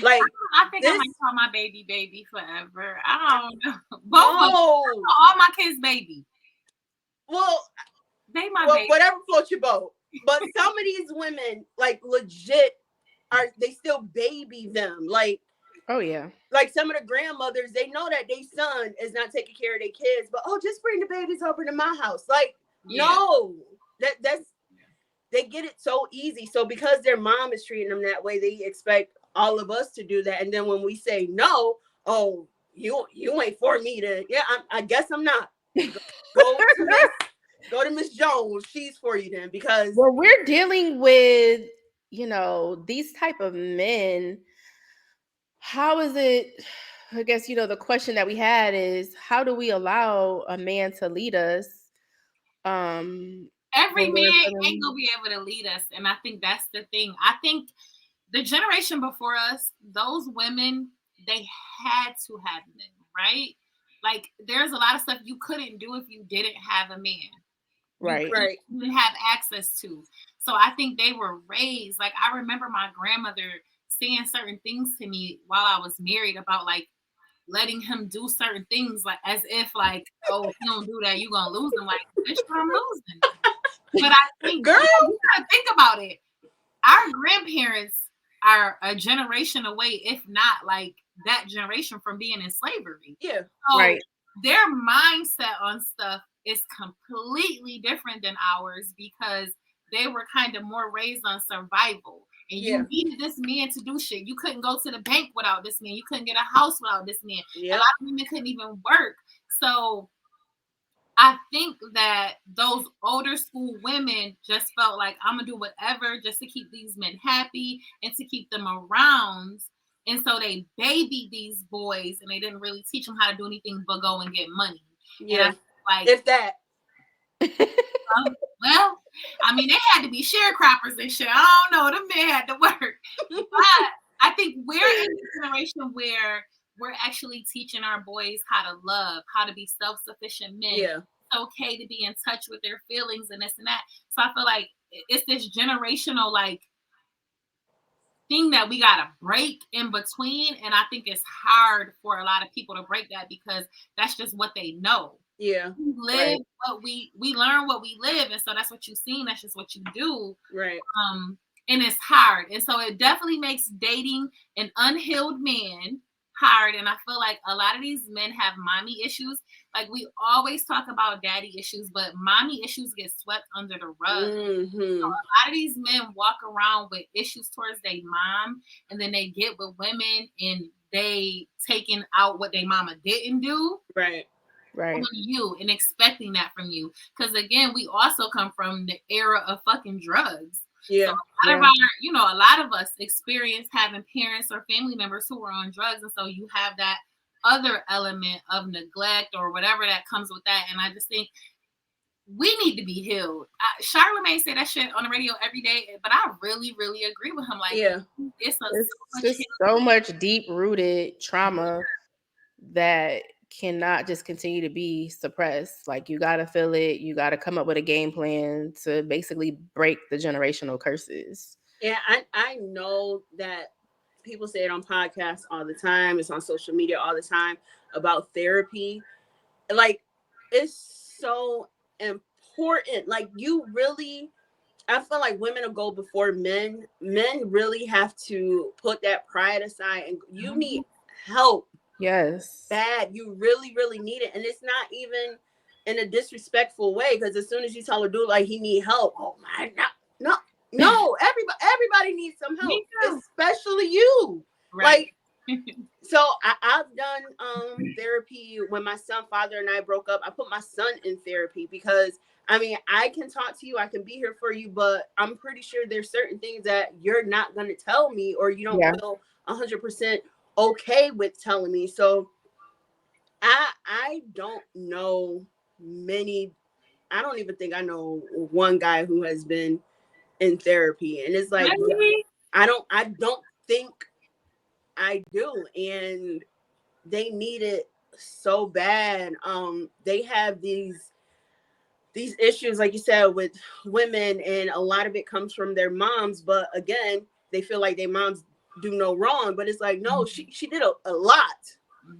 Like, I think I might call my baby forever. I don't know. Both of them. All my kids baby. Well, they my baby. Whatever floats your boat. But some of these women, like, legit, they still baby them. Like, oh yeah. Like some of the grandmothers, they know that their son is not taking care of their kids, but just bring the babies over to my house. Like, no, that's they get it so easy. So because their mom is treating them that way, they expect all of us to do that. And then when we say no, oh, you ain't for me to. Yeah, I guess I'm not. Go to Miss Jones. She's for you then, because we're dealing with these type of men. How is it? I guess the question that we had is, how do we allow a man to lead us? Every man ain't gonna be able to lead us, and I think that's the thing. I think the generation before us, those women, they had to have men, right? Like, there's a lot of stuff you couldn't do if you didn't have a man. Right. You didn't have access to. So I think they were raised. Like, I remember my grandmother saying certain things to me while I was married about, like, letting him do certain things, like, as if, like, oh, if you don't do that, you're gonna lose him. Like, bitch, I'm losing. But I think, girl, you gotta think about it. Our grandparents are a generation away, if not like that generation, from being in slavery. Yeah. So right. Their mindset on stuff is completely different than ours, because they were kind of more raised on survival. And you needed this man to do shit. You couldn't go to the bank without this man. You couldn't get a house without this man. Yep. A lot of women couldn't even work. So I think that those older school women just felt like, I'm going to do whatever just to keep these men happy and to keep them around. And so they babied these boys, and they didn't really teach them how to do anything but go and get money. Yeah. And like, if that. Well, I mean, they had to be sharecroppers and shit. I don't know. Them men had to work. But I think we're in a generation where we're actually teaching our boys how to love, how to be self-sufficient men. Yeah. It's okay to be in touch with their feelings and this and that. So I feel like it's this generational, like, thing that we got to break in between. And I think it's hard for a lot of people to break that, because that's just what they know. Yeah. We live what we learn what we live, and so that's what you've seen. That's just what you do. Right. And it's hard, and so it definitely makes dating an unhealed man hard. And I feel like a lot of these men have mommy issues. Like, we always talk about daddy issues, but mommy issues get swept under the rug. Mm-hmm. So a lot of these men walk around with issues towards their mom, and then they get with women and they taking out what their mama didn't do. Right. From you, and expecting that from you, because again, we also come from the era of fucking drugs. Yeah. So a lot of us experience having parents or family members who are on drugs, and so you have that other element of neglect or whatever that comes with that. And I just think we need to be healed. Charlotte may say that shit on the radio every day, but I really, really agree with him. Like, it's just so much deep-rooted trauma that cannot just continue to be suppressed. Like, you got to feel it. You got to come up with a game plan to basically break the generational curses. Yeah, I know that people say it on podcasts all the time. It's on social media all the time about therapy. Like, it's so important. Like, you really, I feel like women will go before men. Men really have to put that pride aside, and you need help. Yes. Bad. You really, really need it. And it's not even in a disrespectful way, because as soon as you tell a dude like he need help, oh my God. No, everybody needs some help, especially you. Right. Like, so I've done therapy. When my son, father, and I broke up, I put my son in therapy, because I mean, I can talk to you, I can be here for you, but I'm pretty sure there's certain things that you're not going to tell me, or you don't feel 100% okay with telling me. So I don't know many. I don't even think I know one guy who has been in therapy, and it's like Really? I don't think I do, and they need it so bad. They have these issues, like you said, with women, and a lot of it comes from their moms. But again, they feel like their moms do no wrong, but it's like no, she did a lot.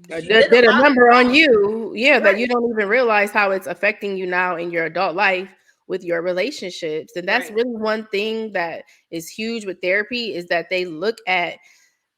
She did a Did a lot number on wrong. you, yeah, that you Right, don't even realize how it's affecting you now in your adult life with your relationships. And that's right, really one thing that is huge with therapy is that they look at,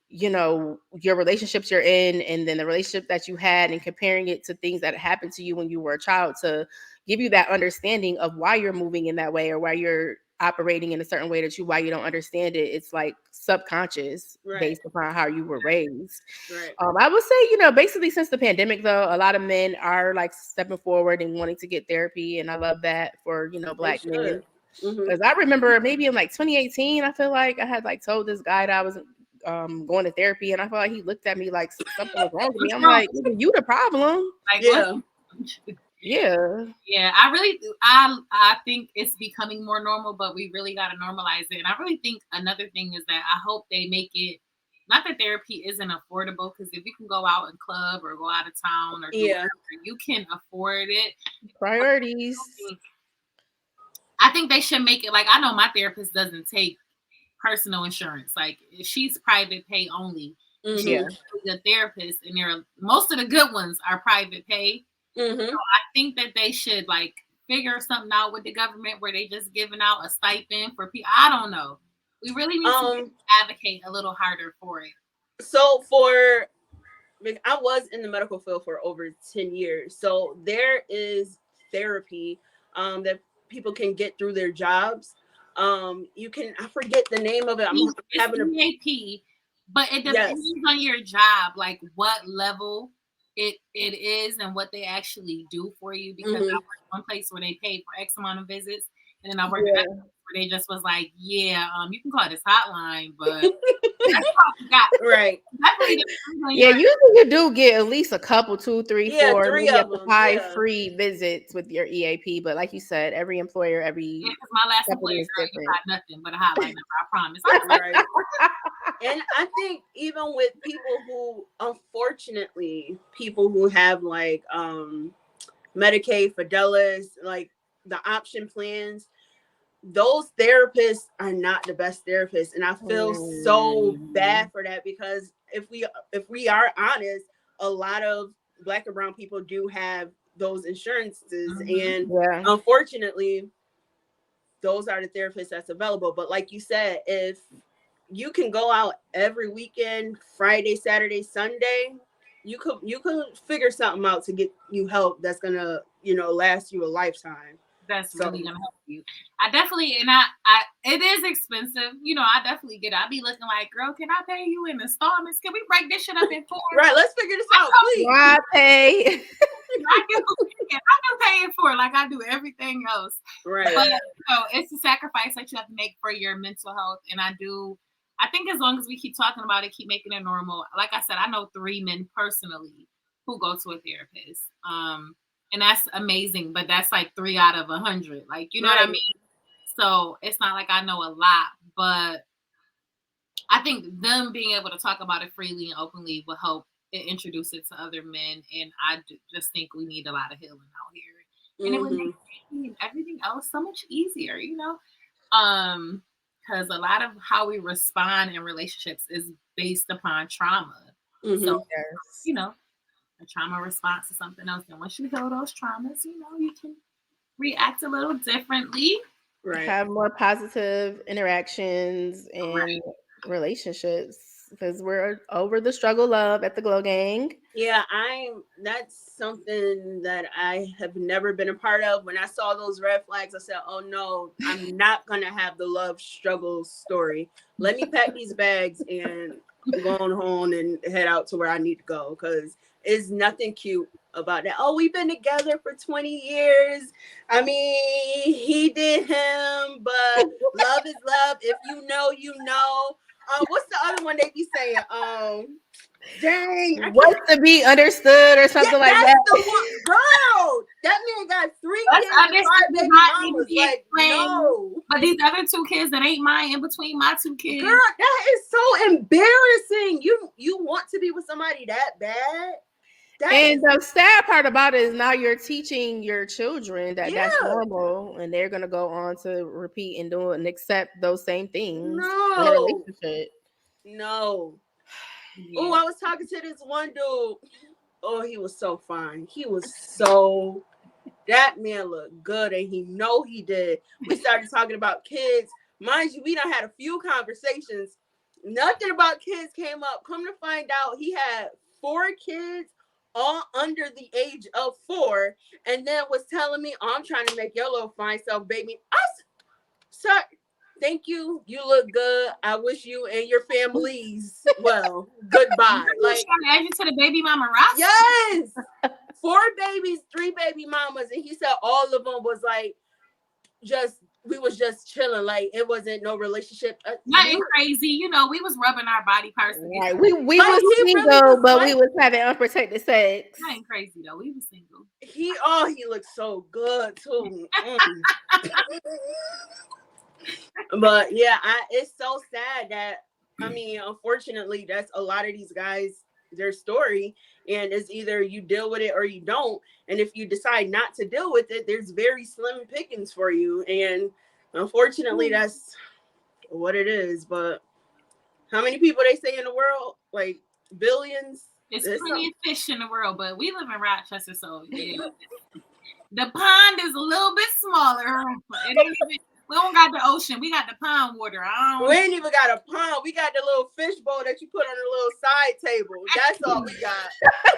you know, your relationships you're in and then the relationship that you had and comparing it to things that happened to you when you were a child to give you that understanding of why you're moving in that way or why you're operating in a certain way that you why you don't understand it. It's like subconscious right, based upon how you were raised. right. I would say, you know, basically since the pandemic, though, a lot of men are like stepping forward and wanting to get therapy. And I love that for, you know, They Black men. should. Hmm. Because I remember maybe in like 2018, I feel like I had like told this guy that I was going to therapy. And I felt like he looked at me like something was wrong with me. What's I'm wrong? like, "Nigga, you the problem." Like what? Yeah. Yeah. Yeah, I really do. I think it's becoming more normal, but we really got to normalize it. And I really think another thing is that I hope they make it not that therapy isn't affordable, because if you can go out and club or go out of town or do Yeah. whatever, you can afford it. Priorities. I think they should make it like I know my therapist doesn't take personal insurance. Like if she's private pay only, and she's Yeah. Hmm. a really good therapist, and most of the good ones are private pay. Hmm. I think that they should like figure something out with the government where they just giving out a stipend for people. I don't know. We really need to Um. advocate a little harder for it. So I was in the medical field for over 10 years. So there is therapy that people can get through their jobs. You can I forget the name of it. I'm It's having a EAP, but it depends yes. on your job, like what level it is and what they actually do for you. Because I Hmm. worked one place where they paid for X amount of visits, and then I worked another Yeah. place where they just was like, yeah, you can call this hotline, but that's all you got. Right. Definitely depends on Yeah, your usually you do get at least a couple, two, three, Yeah, four, three maybe up of to them. five Yeah. free visits with your EAP. But like you said, every employer, yeah, every because my last company employer, is girl, you different. got nothing but a hotline number. I promise. Right. And I think even with people who unfortunately people who have like Medicaid, Fidelis, like the option plans, those therapists are not the best therapists, and I feel so Mm, bad for that because if we are honest, a lot of Black and brown people do have those insurances, Mhm. and yeah. unfortunately those are the therapists that's available. But like you said, if you can go out every weekend, Friday, Saturday, Sunday, you could figure something out to get you help that's gonna last you a lifetime. That's So really gonna help you. I definitely and I it is expensive. I definitely get it. I be looking like, girl, can I pay you in installments? Can we break this shit up in four? right, let's figure this out, please. Why pay? I do, and I do pay it for like I do everything else. Right. But it's a sacrifice that you have to make for your mental health. And I think as long as we keep talking about it, keep making it normal. Like I said, I know 3 men personally who go to a therapist. And that's amazing, but that's like 3 out of 100. Like, you know what I Right. mean? So it's not like I know a lot, but I think them being able to talk about it freely and openly will help introduce it to other men. And just think we need a lot of healing out here. And it would Hmm. make everything else so much easier. Because a lot of how we respond in relationships is based upon trauma. Hmm. So, Yes. a trauma response to something else. And once you heal those traumas, you can react a little differently. Right. Have more positive interactions Right. and relationships because we're over the struggle love at the Glow Gang. Yeah, that's something that I have never been a part of. When I saw those red flags, I said, "Oh no, I'm not gonna have the love struggle story. Let me pack these bags and go on home and head out to where I need to go because it's nothing cute about that. Oh, we've been together for 20 years. I mean, he did him, but love is love. If you know, you know. What's the other one they be saying? Dang, What's to be understood or something like that's that. the one, girl. That man got 3 What's kids and 5 understood baby not need to mamas. be Like, explained. no, But these other 2 kids that ain't mine in between my 2 kids. girl, that is so embarrassing. You want to be with somebody that bad? And the sad part about it is now you're teaching your children that that's Yeah. normal, and they're gonna go on to repeat and do it and accept those same things in a No, relationship. no. Yeah. Oh, I was talking to this one dude. Oh, he was so fine. He was so, that man looked good, and he know he did. We started talking about kids. Mind you, we done had a few conversations. Nothing about kids came up. Come to find out, he had 4 kids, all under the age of 4, and then was telling me, oh, I'm trying to make your little fine self, baby. Sir, thank you. You look good. I wish you and your families well. Goodbye. Like, trying to add you to the baby mama roster. Yes. 4 babies, 3 baby mamas, and he said all of them was like we was just chilling, like it wasn't no relationship. Nothing crazy, you know. We was rubbing our body parts together. Right. We was single, really but we was having unprotected sex. Nothing crazy though. We was single. He looked so good too. But yeah, it's so sad that unfortunately, that's a lot of these guys, their story, and it's either you deal with it or you don't. And if you decide not to deal with it, there's very slim pickings for you. And unfortunately, that's what it is. But how many people they say in the world? Like billions? There's plenty of fish in the world, but we live in Rochester, so yeah. The pond is a little bit smaller. It ain't even, we don't got the ocean. We got the pond water. We ain't even got a pond. We got the little fish bowl that you put on the little side table. That's all we got.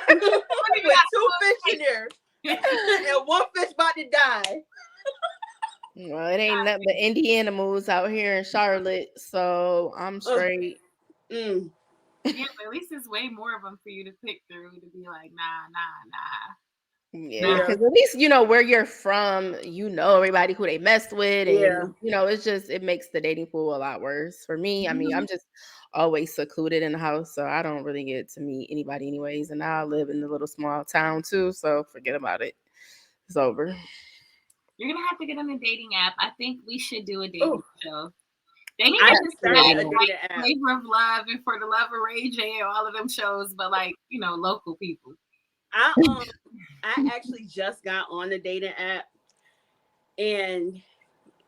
With 2 fish in there. And 1 fish about to die. Well, it ain't nothing but Indiana moves out here in Charlotte, so I'm straight. Yeah, but at least there's way more of them for you to pick through to be like, nah. Yeah, because at least you know where you're from, you know everybody who they messed with, and you know it makes the dating pool a lot worse. For me, I mean, I'm just always secluded in the house, so I don't really get to meet anybody anyways. And now I live in a little small town too, so forget about it. It's over. You're gonna have to get on a dating app. I think we should do a dating show. They need to start a dating app. Flavor of Love and For the Love of Ray J and all of them shows, but like, you know, local people. I actually just got on the dating app, and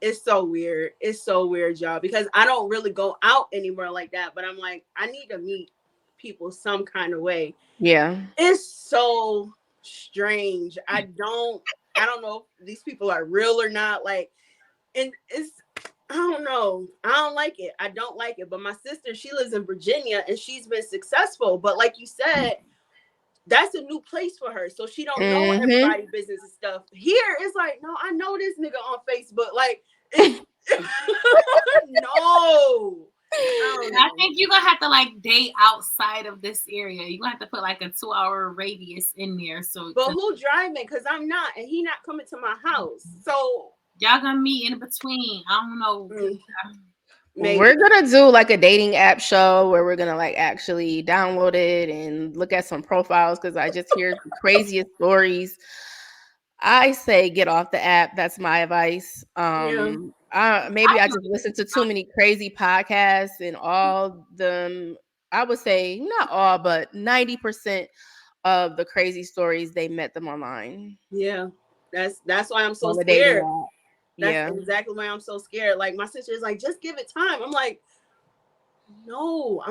it's so weird. It's so weird, y'all, because I don't really go out anymore like that. But I'm like, I need to meet people some kind of way. Yeah, it's so strange. I don't know if these people are real or not. Like, and I don't know. I don't like it. I don't like it. But my sister, she lives in Virginia, and she's been successful. But like you said, that's a new place for her, so she don't know everybody's business and stuff. Here, it's like, no, I know this nigga on Facebook. Like, no. I think you're gonna have to like date outside of this area. You're gonna have to put like a 2-hour radius in there. So, but who driving? Because I'm not, and he not coming to my house. So y'all gonna meet in between. I don't know. Maybe. We're gonna do like a dating app show where we're gonna like actually download it and look at some profiles, because I just hear the craziest stories. I say get off the app. That's my advice. Maybe I just listen to too many crazy podcasts, and all them, I would say not all, but 90% of the crazy stories, they met them online. Yeah, that's why I'm so scared. That's exactly why I'm so scared. Like, my sister is like, just give it time. I'm like, no,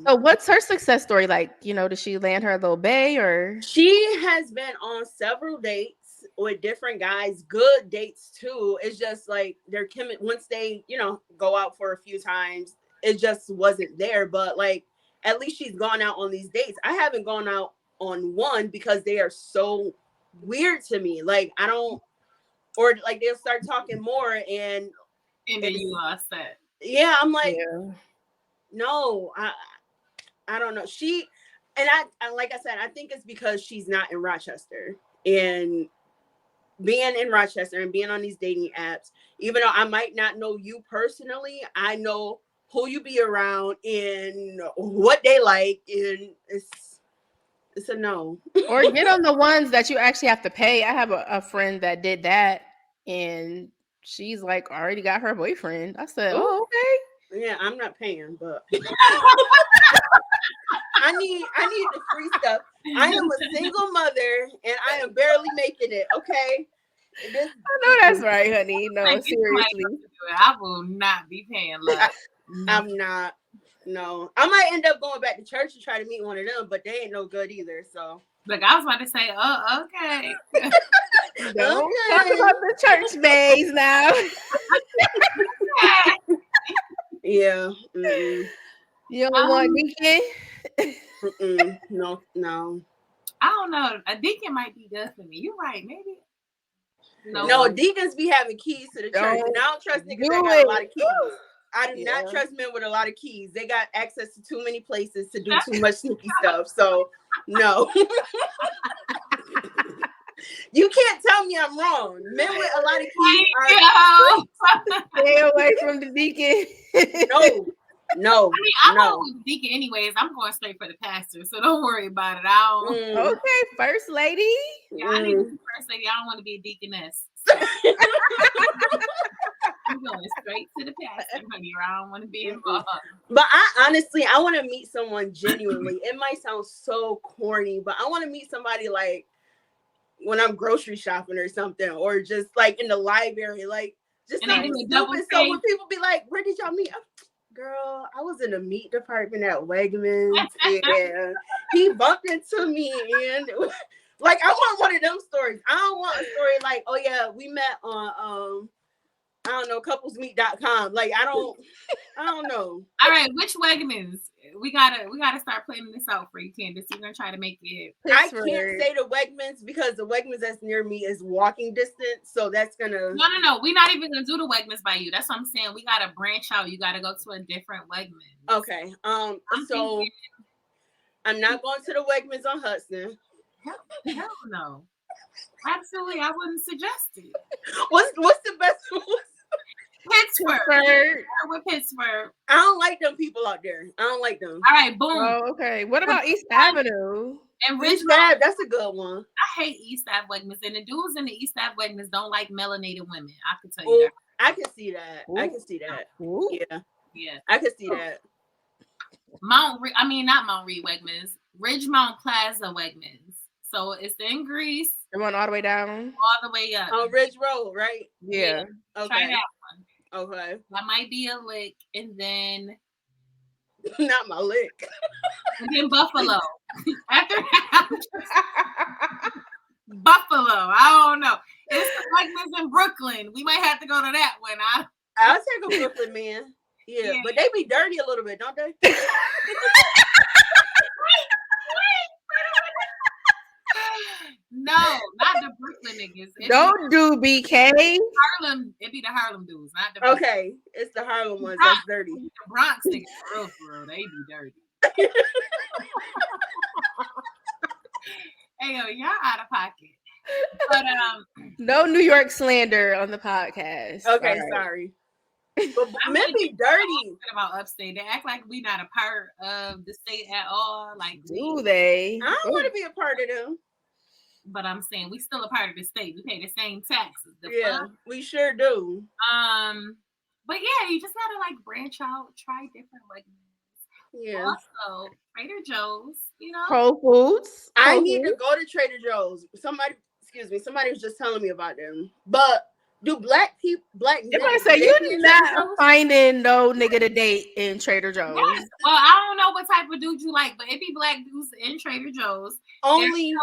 So what's her success story like? You know, did she land her little bae, or? She has been on several dates with different guys, good dates too. It's just like once they, you know, go out for a few times, it just wasn't there. But like, at least she's gone out on these dates. I haven't gone out on one because they are so weird to me. Like, I don't, or like they'll start talking more and then you lost that. Yeah, I'm like, no, I don't know. I like I said, I think it's because she's not in Rochester, and being in Rochester and being on these dating apps, even though I might not know you personally, I know who you be around and what they like, and it's a no. Or get on the ones that you actually have to pay. I have a friend that did that, and she's like already got her boyfriend. I said, Ooh. "Oh, okay." Yeah, I'm not paying, but I need the free stuff. I am a single mother and I am barely making it. Okay. I know that's right, honey. No, Like, seriously. I will not be paying love. I'm not. No, I might end up going back to church and try to meet one of them, but they ain't no good either. So, Look, I was about to say, oh, okay. Don't talk about the church days now. Yeah. Mm-mm. You don't want Deacon? No. I don't know. A deacon might be good for me. You're right. Maybe. No, deacons be having keys to the church, and I don't trust niggas that got a lot of keys. I do not trust men with a lot of keys. They got access to too many places to do too much sneaky stuff. So, no. You can't tell me I'm wrong. Men with a lot of keys are stay away from the deacon. No. I mean, I'm going with the deacon anyways. I'm going straight for the pastor, so don't worry about it. Okay, first lady. Yeah, I need to be first lady. I don't want to be a deaconess. So. I'm going straight to the pastor, honey. I don't want to be involved. But I want to meet someone genuinely. It might sound so corny, but I want to meet somebody like when I'm grocery shopping or something, or just like in the library, like just something stupid. So when people be like, "Where did y'all meet?" Girl, I was in the meat department at Wegmans. Yeah, he bumped into me, and like I want one of them stories. I don't want a story like, "Oh yeah, we met on I don't know, couplesmeet.com." Like I don't know. All right, which Wegmans? We gotta start planning this out for you, Candice. We're gonna try to make it. I can't say the Wegmans because the Wegmans that's near me is walking distance, so that's gonna. No. We're not even gonna do the Wegmans by you. That's what I'm saying. We gotta branch out. You gotta go to a different Wegmans. Okay. I'm not going to the Wegmans on Hudson. Hell no. Absolutely, I wouldn't suggest it. What's the best one? Pittsburgh. With Pittsburgh. I don't like them people out there. I don't like them. All right, boom. Oh, okay. What about East Avenue? And Richmond, that's a good one. I hate East Ave Wegmans, and the dudes in the East Ave Wegmans don't like melanated women. I can tell you that. I can see that. Ooh. I can see that. Ooh. Yeah. I can see that. Not Mount Reed Wegmans, Ridgemont Plaza Wegmans. So it's in Greece. It went all the way down. All the way up. On Ridge Road, right? Yeah. Okay. Try that one. Okay. That might be a lick, and then not my lick. And then Buffalo. After that, Buffalo. I don't know. It's the Wegmans in Brooklyn. We might have to go to that one. I'll take a Brooklyn man. Yeah, but they be dirty a little bit, don't they? No, not the Brooklyn niggas. Don't do BK. Harlem, it be the Harlem dudes, not the Brooklyn. Okay, it's the Harlem ones that's dirty. The Bronx niggas, for real, they be dirty. Hey, yo, y'all out of pocket. But no New York slander on the podcast. Okay, sorry. But men be dirty. About upstate, they act like we not a part of the state at all. Like, do they? I don't want to be a part of them. But I'm saying we still a part of the state. We pay the same taxes. We sure do. But yeah, you just gotta like branch out, try different Wegmans. Yeah. Also, Trader Joe's, you know. Whole Foods. I need to go to Trader Joe's. Somebody was just telling me about them. But do black men? They're gonna say you're not finding no nigga to date in Trader Joe's. Yes. Well, I don't know what type of dude you like, but it be black dudes in Trader Joe's. Only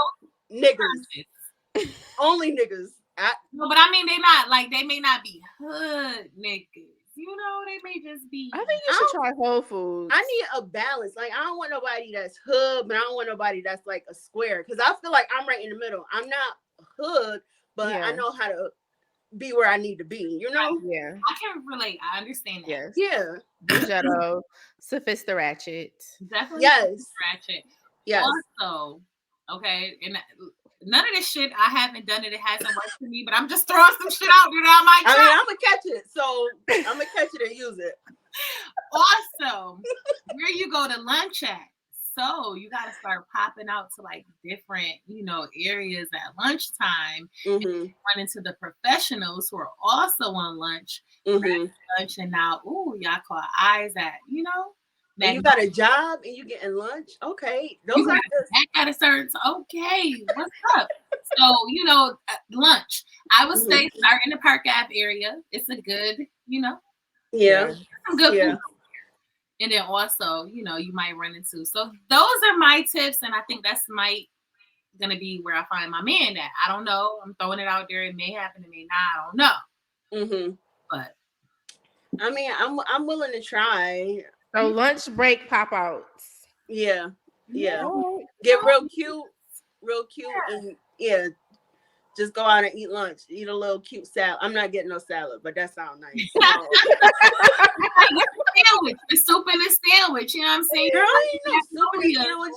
niggas. Only niggas. No, but I mean, they may not be hood niggas. You know, they may just be. I think you should try Whole Foods. I need a balance. Like, I don't want nobody that's hood, but I don't want nobody that's like a square. Because I feel like I'm right in the middle. I'm not hood, but I know how to be where I need to be. You know? Yeah. I can relate. I understand that. Yes. Yeah. Ghetto, Sophista Ratchet. Definitely. Yes. Ratchet. Yes. Also, okay, and none of this shit I haven't done it. It hasn't worked for me, but I'm just throwing some shit out there that I might try. I'm gonna catch it, so I'm gonna catch it and use it. go to lunch at? So you got to start popping out to like different, areas at lunchtime. And run into the professionals who are also on lunch, lunch, and now, y'all caught eyes at, And you got a job and you getting lunch. Okay, those are got to start. Okay, what's up? So lunch. I would say start in the Park Ave area. It's a good, some good food. And then also, you might run into. So those are my tips, and I think that's gonna be where I find my man at. I don't know. I'm throwing it out there. It may happen. It may not. I don't know. But I mean, I'm willing to try. So lunch break pop outs. Yeah. Get real cute, and just go out and eat lunch. Eat a little cute salad. I'm not getting no salad, but that sounds nice. Sandwich, the soup and the sandwich. You know what I'm saying? Girl, soup and sandwich.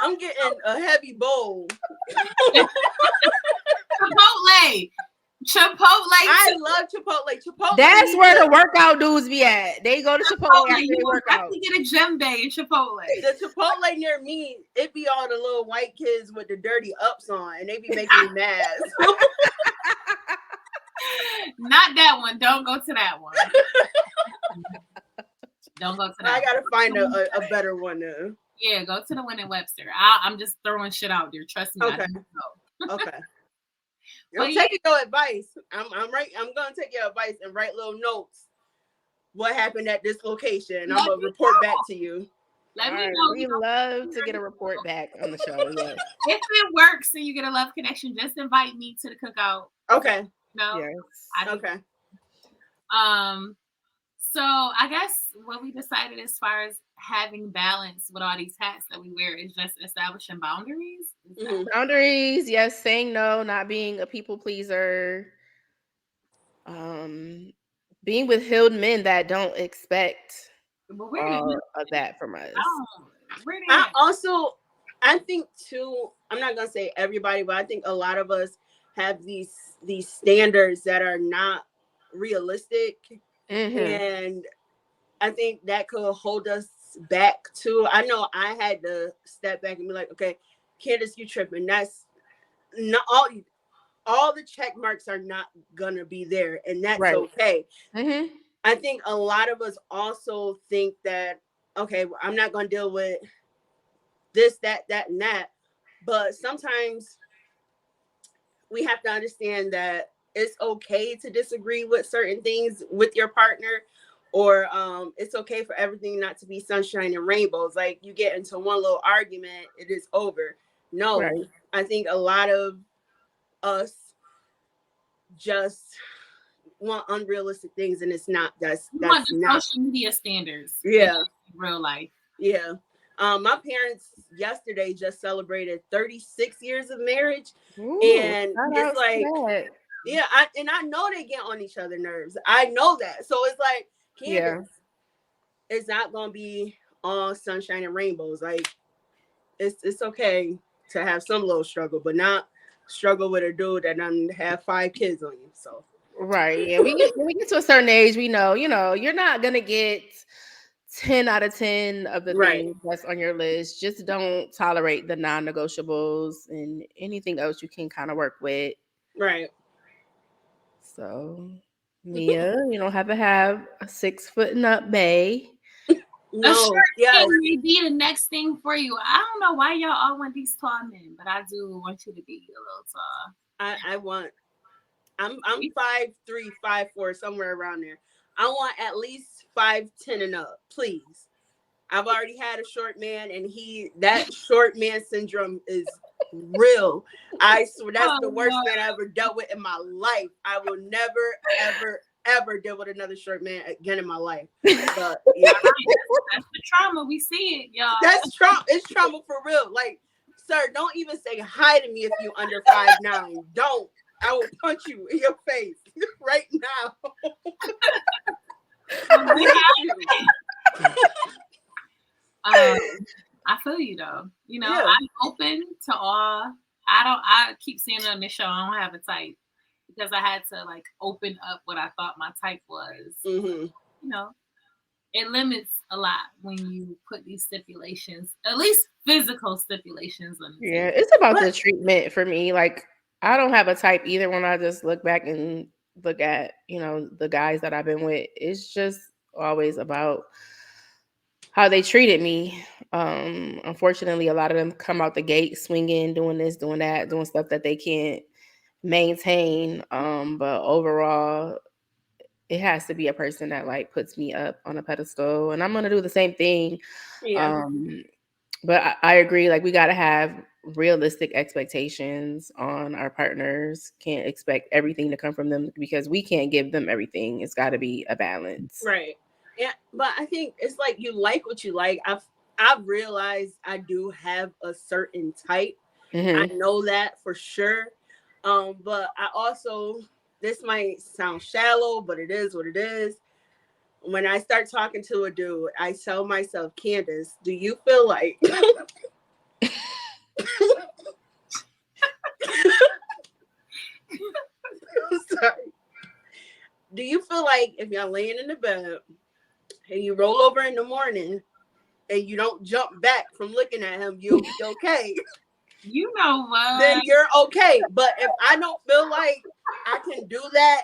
I'm getting a heavy bowl. Chipotle. I love Chipotle. That's where the workout dudes be at. They go to Chipotle after they work out. You get a gym day in Chipotle. The Chipotle near me, it be all the little white kids with the dirty ups on, and they be making me mad. Not that one. Don't go to that one. Don't go to that. I gotta find a better one though. Yeah, go to the one in Webster. I'm just throwing shit out there. Trust me. Okay. Okay. I'm taking your advice. I'm right. I'm gonna take your advice and write little notes. What happened at this location? I'm gonna report back to you. Let me know. We love to get a report back on the show. Yes. If it works and you get a love connection, just invite me to the cookout. Okay. No. Yes. Okay. So I guess what we decided as far as having balance with all these hats that we wear is just establishing boundaries. Boundaries, yes, saying no, not being a people pleaser. Being with healed men that don't expect all of that from us. I think too, I'm not gonna say everybody, but I think a lot of us have these standards that are not realistic. And I think that could hold us back too. I know I had to step back and be like, okay, Candice, you tripping. That's not all the check marks are not gonna be there, and that's okay. I think a lot of us also think that, okay, well, I'm not gonna deal with this, that, and that. But sometimes we have to understand that it's okay to disagree with certain things with your partner, or it's okay for everything not to be sunshine and rainbows. Like you get into one little argument, it is over. No, I think a lot of us just want unrealistic things, and it's not. That's not social media standards. Yeah, real life. Yeah. My parents yesterday just celebrated 36 years of marriage. Ooh, and it's like, yeah, I know they get on each other's nerves. I know that. So it's like, Candice, it's not gonna be all sunshine and rainbows. Like it's okay to have some little struggle, but not struggle with a dude that doesn't have 5 kids on you. So yeah, when we get to a certain age, we know, you're not gonna get 10 out of 10 of the things that's on your list. Just don't tolerate the non-negotiables, and anything else you can kind of work with. Right. So, Mia, you don't have to have a 6 foot and up bae. No, may be the next thing for you. I don't know why y'all all want these tall men, but I do want you to be a little tall. I'm 5'3", 5'4", somewhere around there. I want at least 5'10" and up, please. I've already had a short man, and that short man syndrome is real. I swear that's the worst man I ever dealt with in my life. I will never, ever, ever deal with another short man again in my life. But yeah, that's the trauma. We see it, y'all. That's trauma. It's trauma for real. Like, sir, don't even say hi to me if you're under 5'9". Don't. I will punch you in your face right now. I feel you though. I'm open to all. I keep saying it on this show, I don't have a type, because I had to like open up what I thought my type was. it limits a lot when you put these stipulations, at least physical stipulations on the Yeah, table. it's about the treatment for me. Like, I don't have a type either when I just look back and look at, the guys that I've been with. It's just always about how they treated me. Unfortunately, a lot of them come out the gate swinging, doing this, doing that, doing stuff that they can't maintain. But overall, it has to be a person that like puts me up on a pedestal, and I'm gonna do the same thing. Yeah. But I agree, like we gotta have realistic expectations on our partners. Can't expect everything to come from them because we can't give them everything. It's got to be a balance. Right. Yeah, but I think it's like you like what you like. I've realized I do have a certain type. I know that for sure. But I also, this might sound shallow, but it is what it is. When I start talking to a dude, I tell myself, Candice, do you feel like I'm sorry. Do you feel like if you're laying in the bed and you roll over in the morning and you don't jump back from looking at him, you'll be okay? You know what? Then you're okay. But if I don't feel like I can do that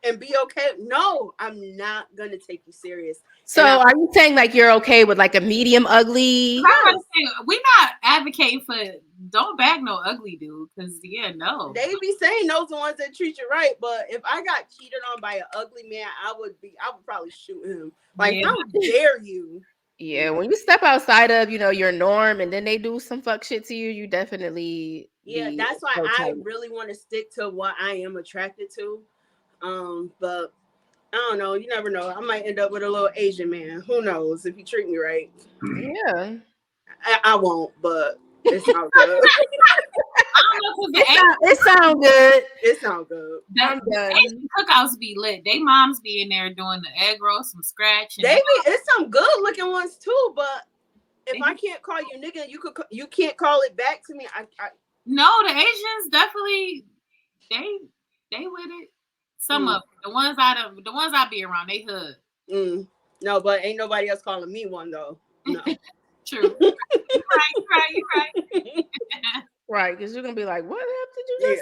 and be okay, no, I'm not gonna take you serious. So are you saying like you're okay with like a medium ugly? We're not advocating for don't bag no ugly dude, because no. They be saying those are the ones that treat you right, but if I got cheated on by an ugly man, I would probably shoot him. Like, how dare you? Yeah, when you step outside of, your norm and then they do some fuck shit to you, you definitely that's why I really want to stick to what I am attracted to. But I don't know, you never know. I might end up with a little Asian man. Who knows if you treat me right? Yeah. I won't, but it sounds good. It sounds good. It sounds good. The Asian cookouts be lit. They moms be in there doing the egg roll, some scratch. It's some good looking ones too, but if I can't call you nigga, you can't call it back to me. No, the Asians definitely they with it. Some of them, the ones I be around, they hood. No, but ain't nobody else calling me one though. No. True. You're right. Right, because you're gonna be like, what did you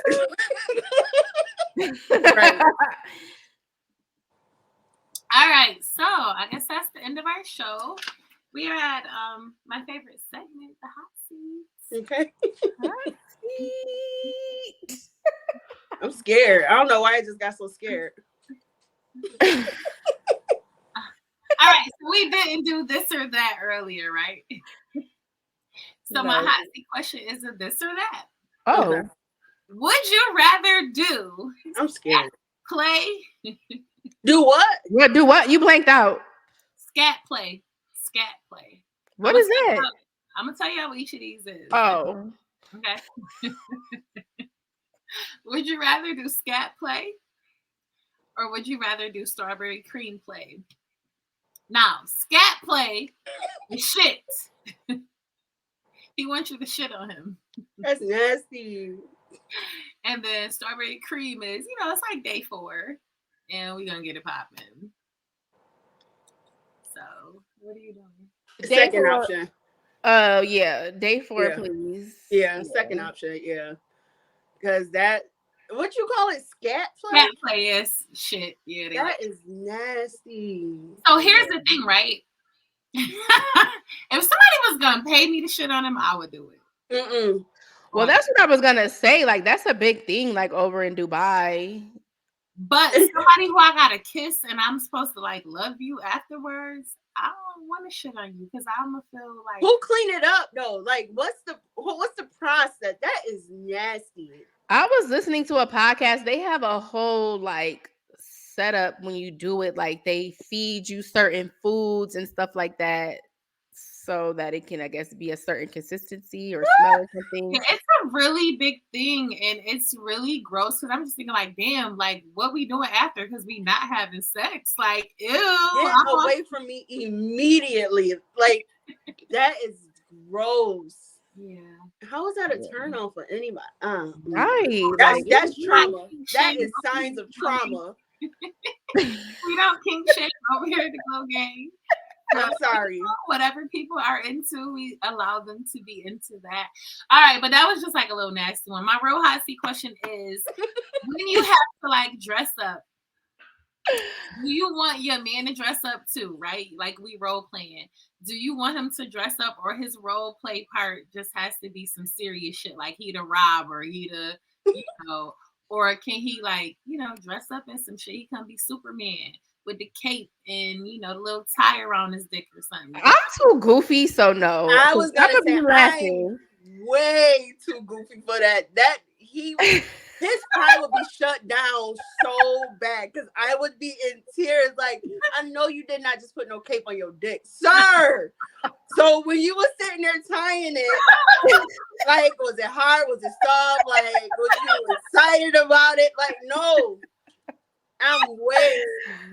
just say? Right. All right, so I guess that's the end of our show. We are at my favorite segment, the hot seats. Okay. Hot seat. I'm scared. I don't know why I just got so scared. All right, so we didn't do this or that earlier, right? So my hot seat question is a this or that. Oh. Okay. Would you rather do I'm scared. Play? Do what? What? Do what? You blanked out. Scat play. What is that? I'm gonna tell you how each of these is. Oh. Okay. Would you rather do scat play? Or would you rather do strawberry cream play? Now, scat play is shit. He wants you to shit on him. That's nasty. And then strawberry cream is, it's like day 4. And we're going to get it popping. So, what are you doing? Second option. Oh, yeah. Day 4, please. Yeah, second option, yeah. Because what you call it, scat play? Scat play is shit. Yeah, that is nasty. So here's the thing, right? If somebody was gonna pay me to shit on him, I would do it. Well, that's what I was gonna say. Like, that's a big thing, like over in Dubai. But somebody who I gotta kiss and I'm supposed to like love you afterwards, I don't want to shit on you because I'm gonna feel like who clean it up though? Like, what's the process? That is nasty. I was listening to a podcast. They have a whole like setup when you do it. Like they feed you certain foods and stuff like that, so that it can, I guess, be a certain consistency or smell or something. Yeah, it's a really big thing, and it's really gross. Because I'm just thinking, like, damn, like, what we doing after? Because we not having sex. Like, ew. Get away from me immediately. Like, that is gross. Yeah. How is that a turn on for anybody? Right. That's trauma. That is signs of trauma. We don't kink shame over here at the Glow Gang. I'm sorry. Whatever people are into, we allow them to be into that. All right, but that was just like a little nasty one. My real hot seat question is, when you have to like dress up, do you want your man to dress up too, right? Like we role playing. Do you want him to dress up, or his role play part just has to be some serious shit, like he the robber, he the, or can he like, dress up in some shit? He can be Superman with the cape and the little tie around his dick or something. I'm too goofy, so no. I was gonna say laughing. I'm way too goofy for that. His pride would be shut down so bad because I would be in tears. Like, I know you did not just put no cape on your dick, sir. So when you were sitting there tying it, like, was it hard? Was it soft? Like, was you excited about it? Like, no. I'm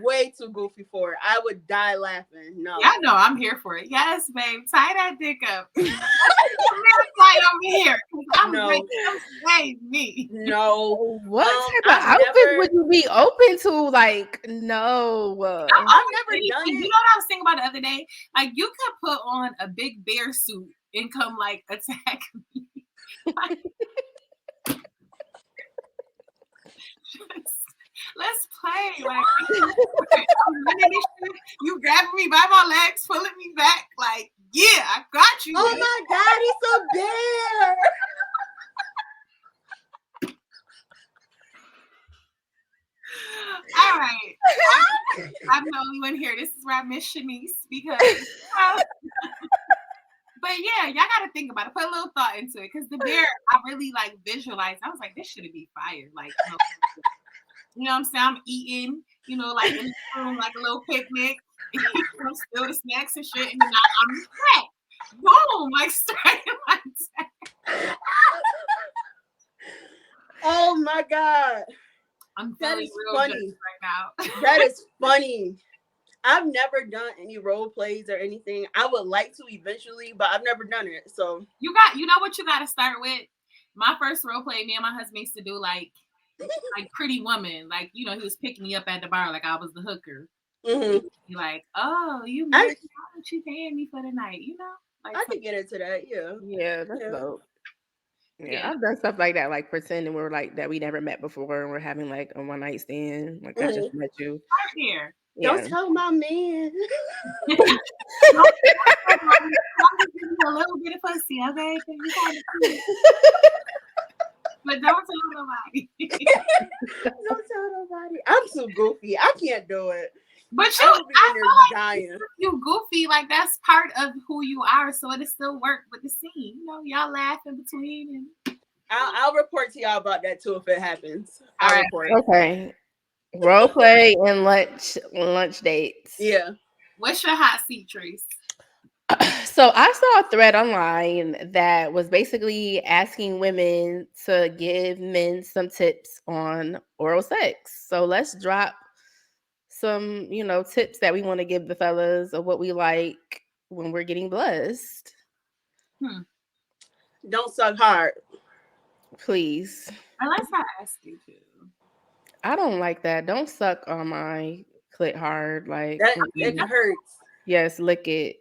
way too goofy for it. I would die laughing. No. Yeah, no, I'm here for it. Yes, babe. Tie that dick up. Right over here. I'm like, me. No. What type of outfit would you be open to? Like, no. I've never done it. You know what I was thinking about the other day? Like, you could put on a big bear suit and come like attack me. Let's play. Like, you grabbing me by my legs, pulling me back. Like, yeah, I got you. Oh my God, he's a bear. All right. I'm the only one here. This is where I miss Shanice because. But yeah, y'all got to think about it. Put a little thought into it because the bear, I really like visualized. I was like, this should be fire. Like, you know what I'm saying? I'm eating, like in the room, like a little picnic. Steal the snacks and shit, and then I'm set. Boom, like straight like that. Oh my God. I'm feeling real funny right now. That is funny. I've never done any role plays or anything. I would like to eventually, but I've never done it. So you know what you got to start with? My first role play, me and my husband used to do like Pretty Woman. Like, he was picking me up at the bar like I was the hooker. Mm-hmm. Like, oh, you married, how much you paying me for the night? Like I could get into that. Yeah, that's dope. Yeah, I've done stuff like that, like pretending we're like that we never met before and we're having like a one night stand. Like I just met you. Right here. Yeah. Don't tell my man. A little bit of pussy, okay? But don't tell nobody. Don't tell nobody. I'm so goofy. I can't do it. But I feel like dying. You goofy, like that's part of who you are, so it'll still work with the scene. Y'all laugh in between. And I'll report to y'all about that too if it happens. All right. Report. Okay. Role play and lunch dates. Yeah. What's your hot seat, Trace? So I saw a thread online that was basically asking women to give men some tips on oral sex. So let's drop some, tips that we want to give the fellas of what we like when we're getting blessed. Don't suck hard. Please. Unless I ask you to. I don't like that. Don't suck on my clit hard. Like it hurts. Yes, lick it.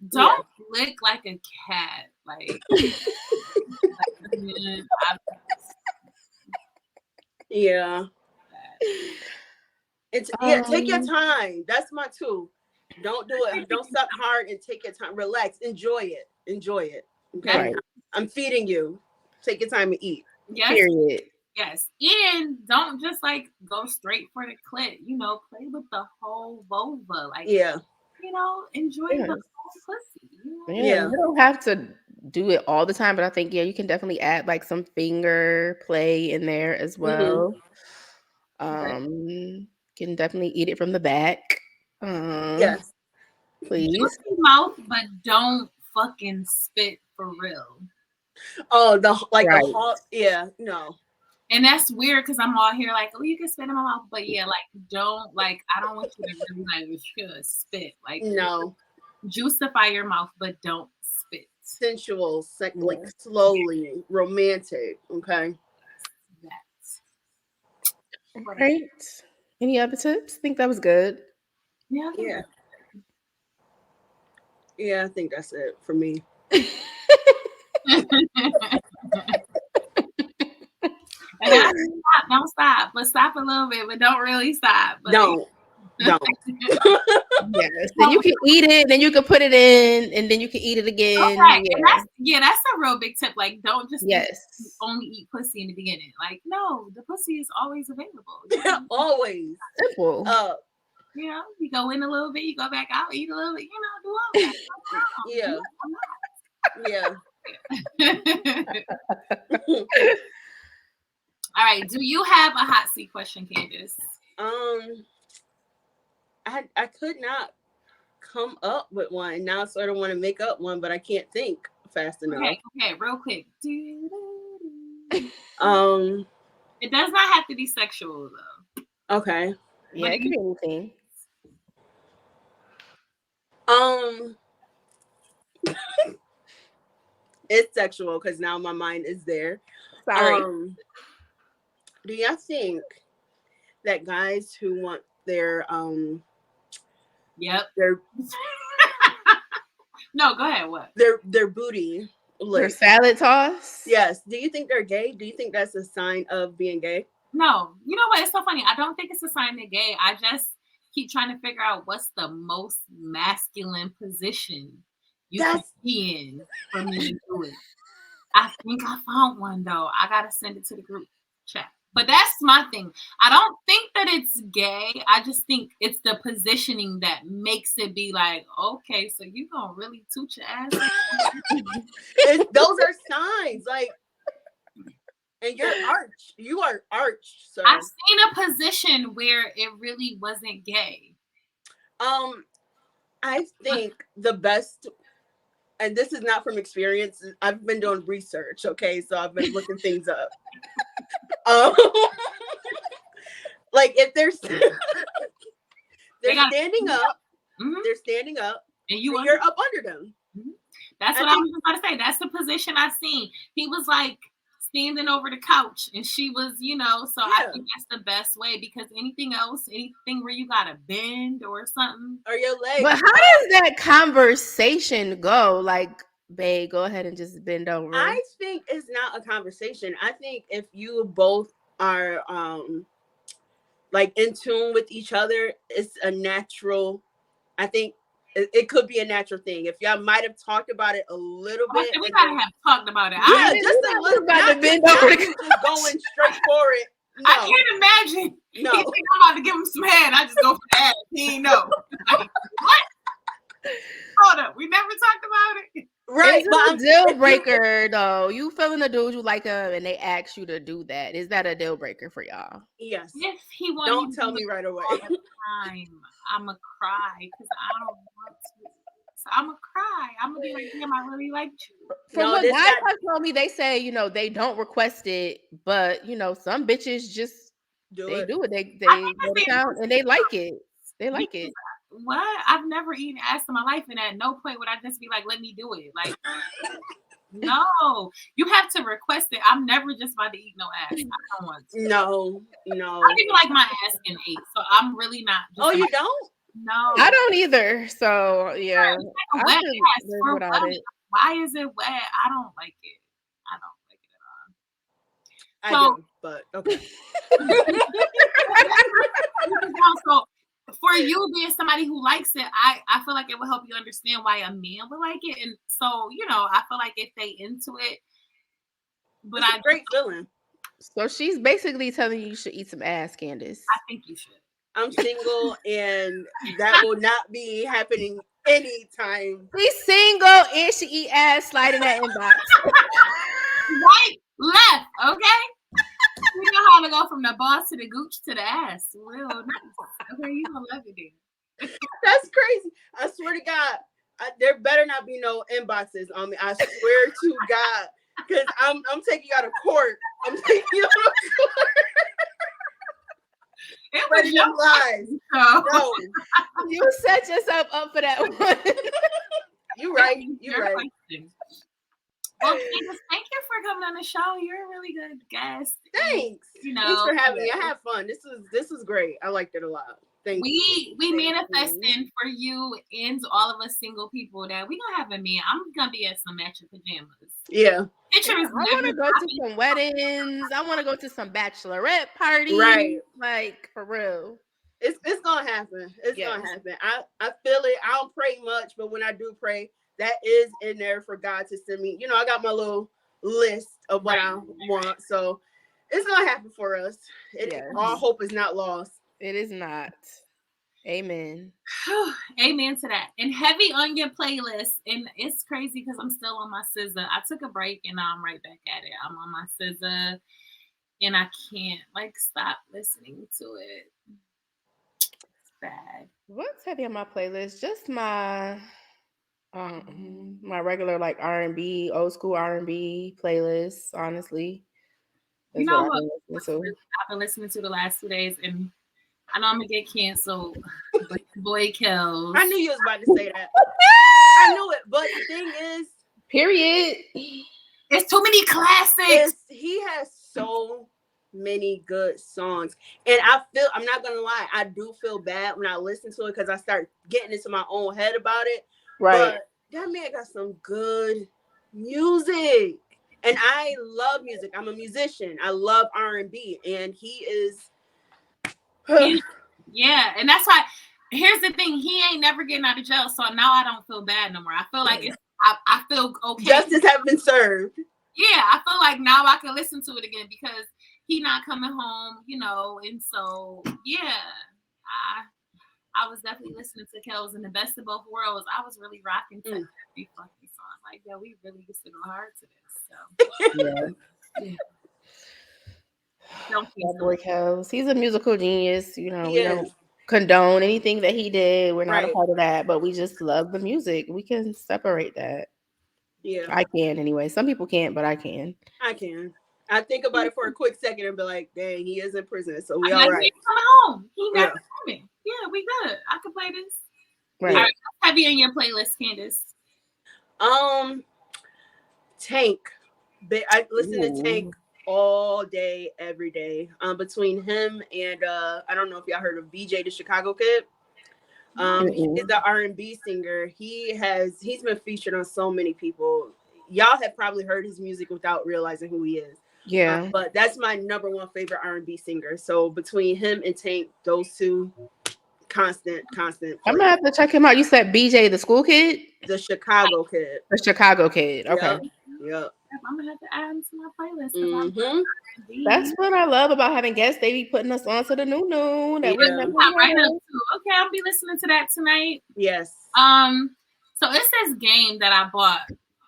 Don't lick like a cat. Like yeah. Take your time. That's my two. Don't do it. Don't suck hard and take your time. Relax. Enjoy it. Okay. Right. I'm feeding you. Take your time to eat. Yes. Period. Yes. And don't just like go straight for the clit. Play with the whole vulva. Like enjoy the whole pussy. Yeah. You don't have to do it all the time, but I think you can definitely add like some finger play in there as well. Can definitely eat it from the back. Yes. Please. Use your mouth, but don't fucking spit for real. Oh, the whole, no. And that's weird because I'm all here like, oh, you can spit in my mouth, but don't I don't want you to really spit. Like, no. Juicify your mouth, but don't spit. Sensual, like slowly, romantic. Okay. Right. Any other tips? I think that was good. Yeah. Yeah. Yeah, I think that's it for me. And when I say stop, don't stop, but stop a little bit, but don't really stop. But Don't. Yes. Then you can eat it, then you can put it in, and then you can eat it again. Okay, Yeah. and that's a real big tip. Like, don't just only eat pussy in the beginning. Like, no, the pussy is always available. Always. Simple. You know, you go in a little bit, you go back out, eat a little bit, do all that. All right. Do you have a hot seat question, Candice? I could not come up with one. Now I sort of want to make up one, but I can't think fast enough. Okay, real quick. It does not have to be sexual though. Okay. Yeah, it could be anything. It's sexual because now my mind is there. Sorry. Do y'all think that guys who want their their no, go ahead. What? Their booty, their salad toss? Yes. Do you think they're gay? Do you think that's a sign of being gay? No. You know what? It's so funny. I don't think it's a sign they're gay. I just keep trying to figure out what's the most masculine position you can be in for me to do it. I think I found one though. I gotta send it to the group chat. But that's my thing. I don't think that it's gay. I just think it's the positioning that makes it be like, okay, so you gonna really toot your ass? Those are signs, like, and you're arched. You are arched, sir. I've seen a position where it really wasn't gay. I think the best, and this is not from experience. I've been doing research, okay, so I've been looking things up. Like if they're standing up, they're standing up, and you're up under them. That's what I was about to say. That's the position I've seen. He was like standing over the couch, and she was, so I think that's the best way, because anything where you gotta bend or something, or your legs. But how does that conversation go? Like, babe, go ahead and just bend over. I think it's not a conversation. I think if you both are like in tune with each other, it's a natural. I think it could be a natural thing. If y'all might have talked about it a little bit, we gotta have talked about it. Yeah, just a little about the bend over, going straight for it. No. I can't imagine. No, he think I'm about to give him some head. I just go for that. He ain't know. Like, what? Hold up, we never talked about it. Right, but a deal breaker though. You feeling a dude you like him, and they ask you to do that. Is that a deal breaker for y'all? Yes. If he wants, don't tell me right away. I'ma cry because I don't want to. So I'ma cry. I'ma be like, damn, I really liked you. From what guys have told me, they say they don't request it, but some bitches just do it. They go to town and they like it. They like it. What? I've never eaten ass in my life, and at no point would I just be like, let me do it. Like, no, you have to request it. I'm never just about to eat no ass. I don't want to. No. I don't even like my ass getting ate, so I'm really not. You don't? No, I don't either. So yeah, I wet ass without it. Why is it wet? I don't like it. I don't like it at all. I do, but okay. So, for you being somebody who likes it, I feel like it will help you understand why a man would like it. And so, I feel like if they into it, but it's a great feeling. So she's basically telling you should eat some ass, Candice. I think you should. I'm single, and that will not be happening anytime. She's single and she eat ass. Slide in that inbox. Right, left, okay? We know how to go from the boss to the gooch to the ass. Real nice. Okay, you gonna love it then. That's crazy. I swear to God, there better not be no inboxes on me. I swear to God, because I'm taking you out of court. I'm taking you out of court. It was your lies. No, you set yourself up for that one. You're right. You're right. Well, Candice, thank you for coming on the show. You're a really good guest. Thanks. Thanks for having me. I had fun. This was great. I liked it a lot. Thank you. We manifesting for you and all of us single people that we gonna have a man. I'm gonna be at some matching pajamas. Yeah. I want to go to some weddings. I want to go to some bachelorette parties. Right. Like, for real. It's gonna happen. It's gonna happen. I feel it. I don't pray much, but when I do pray, that is in there for God to send me. You know, I got my little list of what I want. So it's gonna happen for us. All hope is not lost. It is not. Amen. Amen to that. And heavy on your playlist. And it's crazy because I'm still on my SZA. I took a break and now I'm right back at it. I'm on my SZA and I can't stop listening to it. It's bad. What's heavy on my playlist? Just my my regular R&B, old school R&B playlist, honestly. You know what I've been listening to the last 2 days, and I know I'm gonna get canceled, but Boy Kells. I knew you was about to say that. I knew it, but the thing is, period. It's too many classics. He has so many good songs, and I'm not gonna lie, I do feel bad when I listen to it because I start getting into my own head about it. Right. But that man got some good music. And I love music. I'm a musician. I love R&B. And he is... Yeah, and that's why... Here's the thing. He ain't never getting out of jail. So now I don't feel bad no more. I feel like I feel okay. Justice has been served. Yeah, I feel like now I can listen to it again because he not coming home, and so, yeah. I was definitely listening to Kells and the best of both worlds. I was really rocking to every fucking song. Like, yo, we really used to go hard to this. So don't Boy Kells. He's a musical genius. We don't condone anything that he did. We're not a part of that, but we just love the music. We can separate that. Yeah. I can anyway. Some people can't, but I can. I can. I think about it for a quick second and be like, dang, he is in prison. So we all right. He's coming home. He never coming. Yeah, we good. I can play this. Right. All right. Have you in your playlist, Candice? Tank. I listen to Tank all day, every day. Between him and I don't know if y'all heard of BJ the Chicago Kid. He's the R&B singer. He's been featured on so many people. Y'all have probably heard his music without realizing who he is. Yeah. But that's my number one favorite R&B singer. So between him and Tank, those two, constant. I'm gonna have to check him out. You said BJ the school kid? The Chicago Kid. The Chicago Kid. Okay. Yep. I'm gonna have to add him to my playlist. That's what I love about having guests. They be putting us on to the new that we never right up to. Okay, I'll be listening to that tonight. Yes. So it's this game that I bought,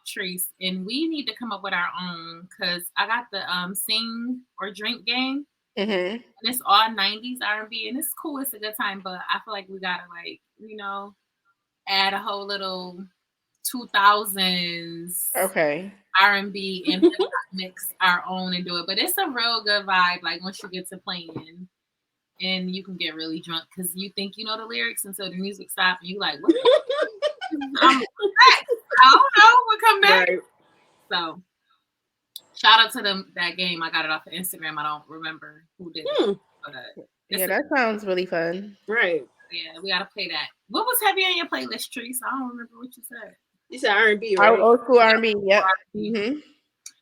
Treese, and we need to come up with our own because I got the sing or drink game. And it's all 90s R&B, and it's cool. It's a good time, but I feel like we gotta add a whole little 2000s R&B and mix our own and do it. But it's a real good vibe. Like once you get to playing, and you can get really drunk because you think you know the lyrics until the music stops, and you like, what? I don't know. We'll come back. Right. So. Shout out to that game. I got it off of Instagram. I don't remember who did it. But, that sounds really fun. Right. Yeah, we got to play that. What was heavy on your playlist, Treese? I don't remember what you said. You said R&B, right? Old school R&B, yep. All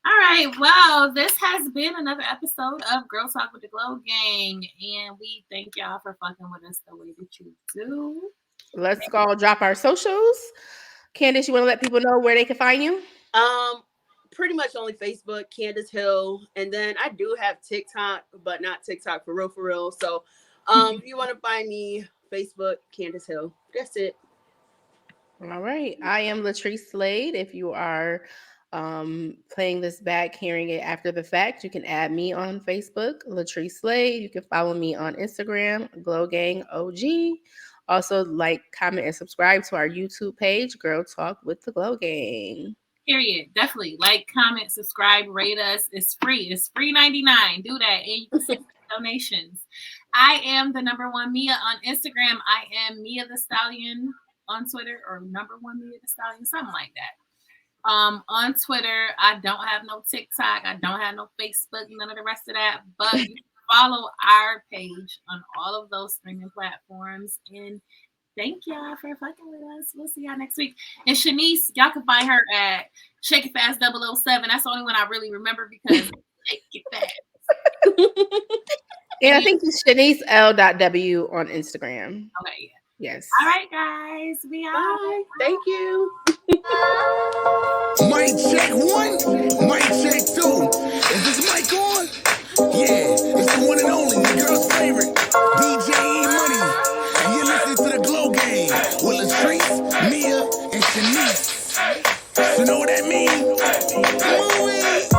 right. Well, this has been another episode of Girl Talk with the Glow Gang. And we thank y'all for fucking with us the way that you do. Let's go drop our socials. Candice, you want to let people know where they can find you? Pretty much only Facebook, Candice Hill, and then I do have TikTok, but not TikTok for real. So, if you want to find me, Facebook, Candice Hill. That's it. All right, I am Latrice Slade. If you are playing this back, hearing it after the fact, you can add me on Facebook, Latrice Slade. You can follow me on Instagram, Glow Gang OG. Also, like, comment, and subscribe to our YouTube page, Girl Talk with the Glow Gang. Period. Definitely like, comment, subscribe, rate us. It's free. It's free 99. Do that, and you can send donations. I am the #1 Mia on Instagram. I am Mia the Stallion on Twitter, or #1 Mia the Stallion, something like that. On Twitter. I don't have no TikTok. I don't have no Facebook, none of the rest of that. But you can follow our page on all of those streaming platforms. And thank y'all for fucking with us. We'll see y'all next week. And Shanice, y'all can find her at Shake It Fast 007. That's the only one I really remember because Shake It Fast. And I think it's Shanice L.W on Instagram. Okay, yeah. Yes. All right, guys. We out. Bye. Thank you. Mic check 1, mic check 2. Is this mic on? Yeah, it's the one and only, your girl's favorite, DJ E-Money. And you're listening to the Glow Game with Latrice, Mia, and Shanice. You know what that means? Ooh-wee.